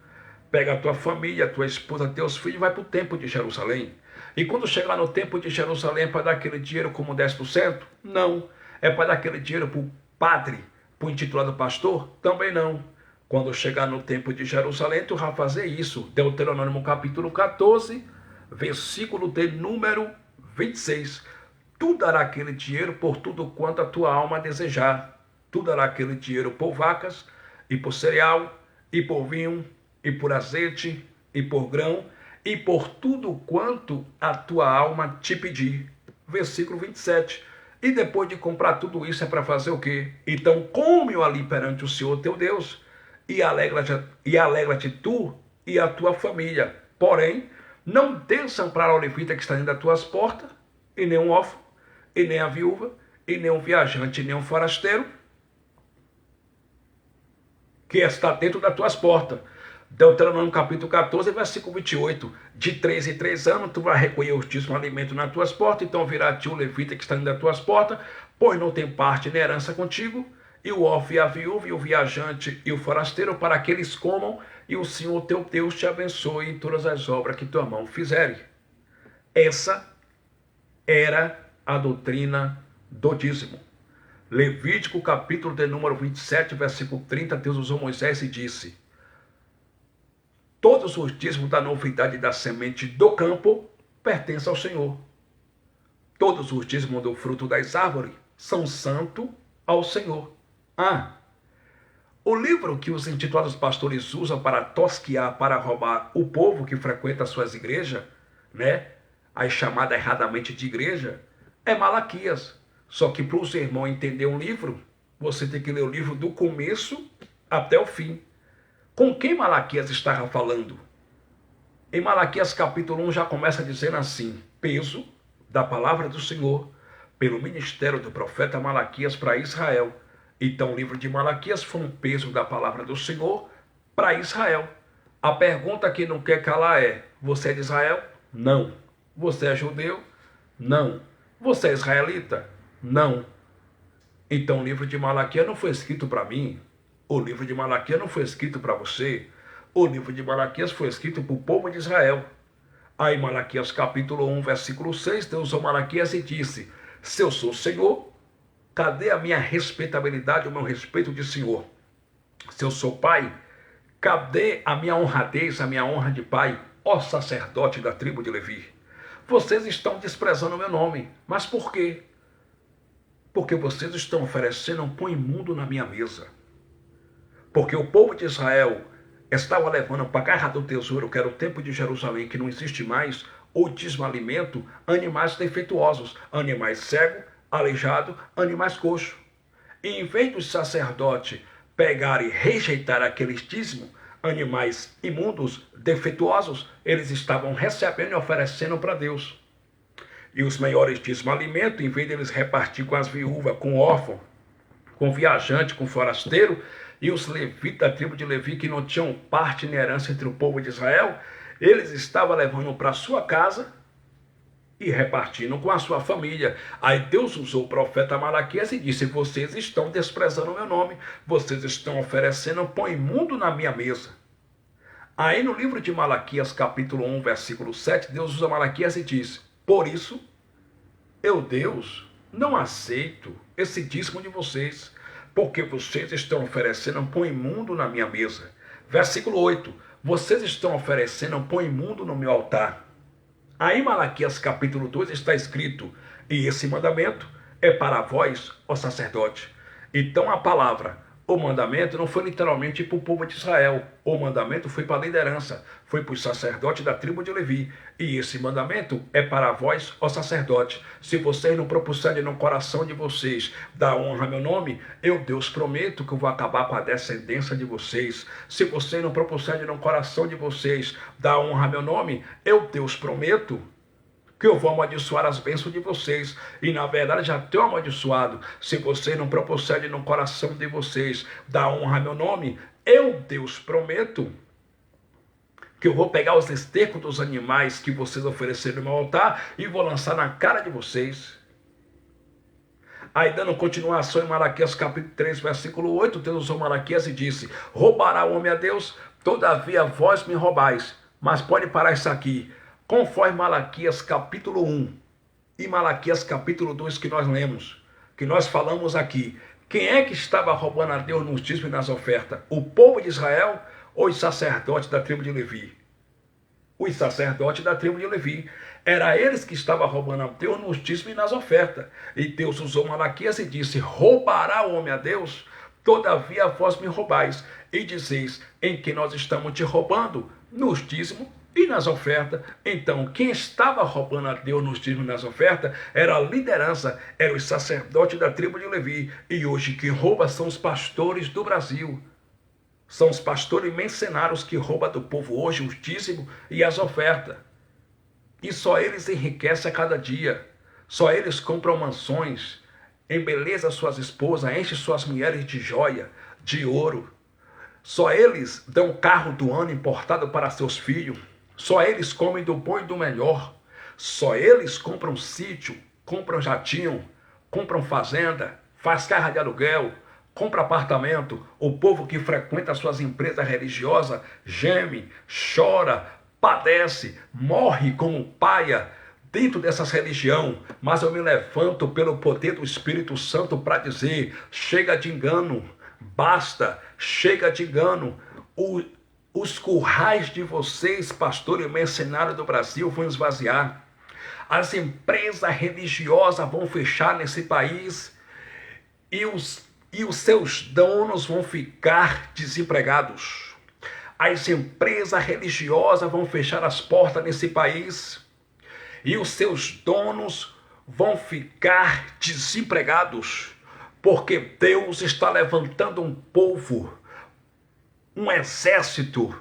pega a tua família, a tua esposa, teus filhos e vai para o templo de Jerusalém. E quando chegar no templo de Jerusalém, é para dar aquele dinheiro como 10%? Não. É para dar aquele dinheiro para o padre, para o intitulado pastor? Também não. Quando chegar no tempo de Jerusalém, tu vai fazer isso. Deuteronômio capítulo 14, versículo de número 26. Tu dará aquele dinheiro por tudo quanto a tua alma desejar. Tu dará aquele dinheiro por vacas, e por cereal, e por vinho, e por azeite, e por grão, e por tudo quanto a tua alma te pedir. Versículo 27. E depois de comprar tudo isso é para fazer o quê? Então come-o ali perante o Senhor teu Deus, e alegra-te tu e a tua família. Porém, não des amparo ao levita que está dentro das tuas portas, e nem um órfão, e nem a viúva, e nem um viajante, e nem um forasteiro, que está dentro das tuas portas. Deuteronômio capítulo 14, versículo 28. De 3 em 3 anos, tu vai recolher os dízimos alimentos nas tuas portas, então virá a ti o levita que está dentro das tuas portas, pois não tem parte nem herança contigo, e o órfão e a viúva, e o viajante e o forasteiro, para que eles comam, e o Senhor teu Deus te abençoe em todas as obras que tua mão fizere. Essa era a doutrina do dízimo. Levítico capítulo de número 27, versículo 30, Deus usou Moisés e disse: todos os dízimos da novidade da semente do campo pertencem ao Senhor. Todos os dízimos do fruto das árvores são santos ao Senhor. O livro que os intitulados pastores usam para tosquiar, para roubar o povo que frequenta as suas igrejas, as chamadas erradamente de igreja, é Malaquias. Só que para os irmãos entender um livro, você tem que ler o livro do começo até o fim. Com quem Malaquias estava falando? Em Malaquias capítulo 1 já começa dizendo assim: peso da palavra do Senhor pelo ministério do profeta Malaquias para Israel. Então o livro de Malaquias foi um peso da palavra do Senhor para Israel. A pergunta que não quer calar é: você é de Israel? Não. Você é judeu? Não. Você é israelita? Não. Então o livro de Malaquias não foi escrito para mim. O livro de Malaquias não foi escrito para você. O livro de Malaquias foi escrito para o povo de Israel. Aí Malaquias capítulo 1, versículo 6, Deus usou Malaquias e disse: se eu sou Senhor, cadê a minha respeitabilidade, o meu respeito de Senhor? Se eu sou pai, cadê a minha honradez, a minha honra de pai, ó sacerdote da tribo de Levi? Vocês estão desprezando o meu nome. Mas por quê? Porque vocês estão oferecendo um pão imundo na minha mesa. Porque o povo de Israel estava levando para a garra do tesouro, que era o templo de Jerusalém, que não existe mais, o dízimo alimento, animais defeituosos, animais cegos, aleijados, animais coxos. E em vez dos sacerdotes pegarem e rejeitar aqueles dízimos, animais imundos, defeituosos, eles estavam recebendo e oferecendo para Deus. E os maiores dízimos alimentos, em vez de eles repartir com as viúvas, com órfão, com viajante, com forasteiro, e os levitas da tribo de Levi, que não tinham parte nem herança entre o povo de Israel, eles estavam levando para a sua casa e repartindo com a sua família. Aí Deus usou o profeta Malaquias e disse: vocês estão desprezando o meu nome, vocês estão oferecendo pão imundo na minha mesa. Aí no livro de Malaquias, capítulo 1, versículo 7, Deus usa Malaquias e diz: por isso, eu, Deus, não aceito esse dízimo de vocês, porque vocês estão oferecendo pão imundo na minha mesa. Versículo 8, vocês estão oferecendo pão imundo no meu altar. Aí em Malaquias capítulo 2 está escrito: e esse mandamento é para vós, ó sacerdote. Então a palavra, o mandamento, não foi literalmente para o povo de Israel. O mandamento foi para a liderança, foi para os sacerdotes da tribo de Levi. E esse mandamento é para vós, ó sacerdote. Se vocês não propuserem no coração de vocês dar honra ao meu nome, eu, Deus, prometo que eu vou acabar com a descendência de vocês. Se vocês não propuserem no coração de vocês dar honra ao meu nome, eu, Deus, prometo que eu vou amaldiçoar as bênçãos de vocês. E na verdade já tenho amaldiçoado. Se vocês não propuserem no coração de vocês dar honra ao meu nome, eu, Deus, prometo que eu vou pegar os estercos dos animais que vocês ofereceram no meu altar e vou lançar na cara de vocês. Aí dando continuação em Malaquias capítulo 3, versículo 8, Deus usou Malaquias e disse: roubará o homem a Deus? Todavia vós me roubais. Mas pode parar isso aqui. Conforme Malaquias capítulo 1 e Malaquias capítulo 2 que nós lemos, que nós falamos aqui, Quem é que estava roubando a Deus nos dízimos e nas ofertas? O povo de Israel ou os sacerdotes da tribo de Levi? Os sacerdotes da tribo de Levi. Era eles que estavam roubando a Deus nos dízimos e nas ofertas. E Deus usou Malaquias e disse: roubará o homem a Deus? Todavia vós me roubais. E dizeis: em que nós estamos te roubando? Nos dízimos e nas ofertas. Então, quem estava roubando a Deus nos dízimos e nas ofertas era a liderança, eram os sacerdotes da tribo de Levi. E hoje quem rouba são os pastores do Brasil. São os pastores mercenários que roubam do povo hoje os dízimos e as ofertas. E só eles enriquecem a cada dia. Só eles compram mansões, embelezam suas esposas, enchem suas mulheres de joia, de ouro. Só eles dão carro do ano importado para seus filhos. Só eles comem do bom e do melhor. Só eles compram sítio, compram jatinho, compram fazenda, faz casa de aluguel, compra apartamento. O povo que frequenta suas empresas religiosas geme, chora, padece, morre como paia dentro dessas religiões. Mas eu me levanto pelo poder do Espírito Santo para dizer: chega de engano, basta, chega de engano. Os currais de vocês, pastores e mercenários do Brasil, vão esvaziar. As empresas religiosas vão fechar nesse país e os seus donos vão ficar desempregados. As empresas religiosas vão fechar as portas nesse país e os seus donos vão ficar desempregados, porque Deus está levantando um povo, um exército,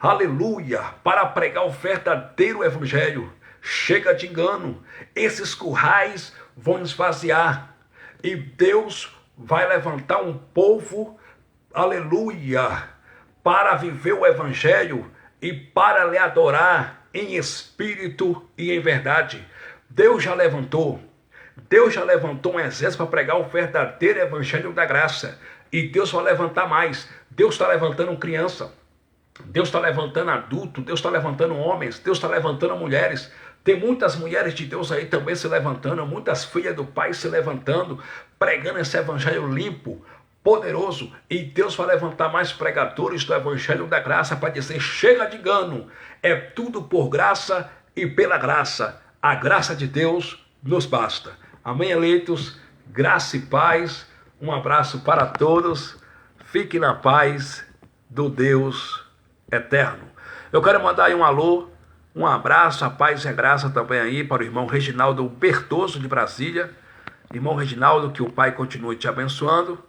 aleluia, para pregar o verdadeiro evangelho. Chega de engano, esses currais vão esvaziar e Deus vai levantar um povo, aleluia, para viver o evangelho e para lhe adorar em espírito e em verdade. Deus já levantou um exército para pregar o verdadeiro evangelho da graça. E Deus vai levantar mais. Deus está levantando criança, Deus está levantando adulto, Deus está levantando homens, Deus está levantando mulheres. Tem muitas mulheres de Deus aí também se levantando, muitas filhas do Pai se levantando, pregando esse evangelho limpo, poderoso. E Deus vai levantar mais pregadores do evangelho da graça para dizer: chega de engano, é tudo por graça e pela graça. A graça de Deus nos basta. Amém, eleitos? Graça e paz. Um abraço para todos. Fique na paz do Deus eterno. Eu quero mandar aí um alô, um abraço, a paz e a graça também aí para o irmão Reginaldo Bertoso de Brasília. Irmão Reginaldo, que o Pai continue te abençoando.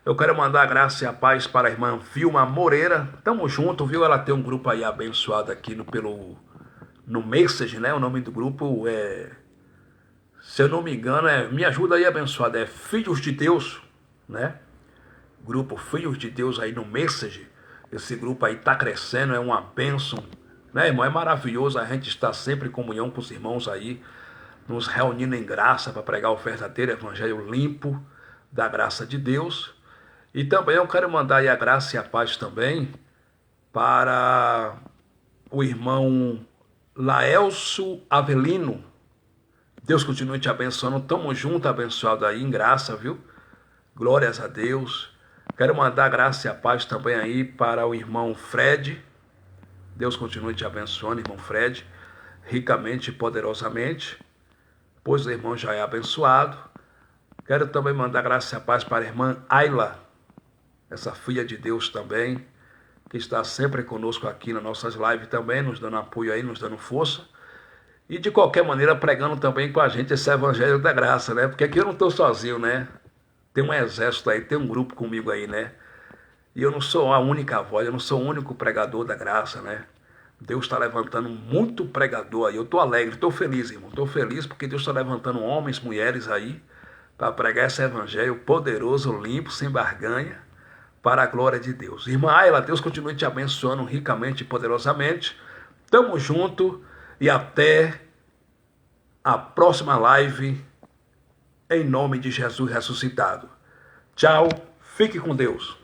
Eu quero mandar a graça e a paz para a irmã Vilma Moreira. Tamo junto, viu? Ela tem um grupo aí abençoado aqui no Message, né? O nome do grupo é, se eu não me engano, me ajuda aí, abençoado, é Filhos de Deus, né? Grupo Filhos de Deus aí no Message. Esse grupo aí tá crescendo, é uma bênção, né, irmão? É maravilhoso a gente estar sempre em comunhão com os irmãos aí, nos reunindo em graça para pregar o verdadeiro evangelho limpo da graça de Deus. E também eu quero mandar aí a graça e a paz também para o irmão Laelso Avelino. Deus continue te abençoando. Tamo junto, abençoado aí em graça, viu? Glórias a Deus. Quero mandar graça e a paz também aí para o irmão Fred. Deus continue te abençoando, irmão Fred, ricamente e poderosamente, pois o irmão já é abençoado. Quero também mandar graça e a paz para a irmã Ayla, essa filha de Deus também, que está sempre conosco aqui nas nossas lives também, nos dando apoio aí, nos dando força. E de qualquer maneira pregando também com a gente esse evangelho da graça, né? Porque aqui eu não estou sozinho, né? Tem um exército aí, tem um grupo comigo aí, né? E eu não sou a única voz, eu não sou o único pregador da graça, né? Deus está levantando muito pregador aí. Eu estou alegre, estou feliz, irmão. Estou feliz porque Deus está levantando homens, mulheres aí para pregar esse evangelho poderoso, limpo, sem barganha, para a glória de Deus. Irmã Ayla, Deus continue te abençoando ricamente e poderosamente. Tamo junto e até a próxima live, em nome de Jesus ressuscitado. Tchau, fique com Deus.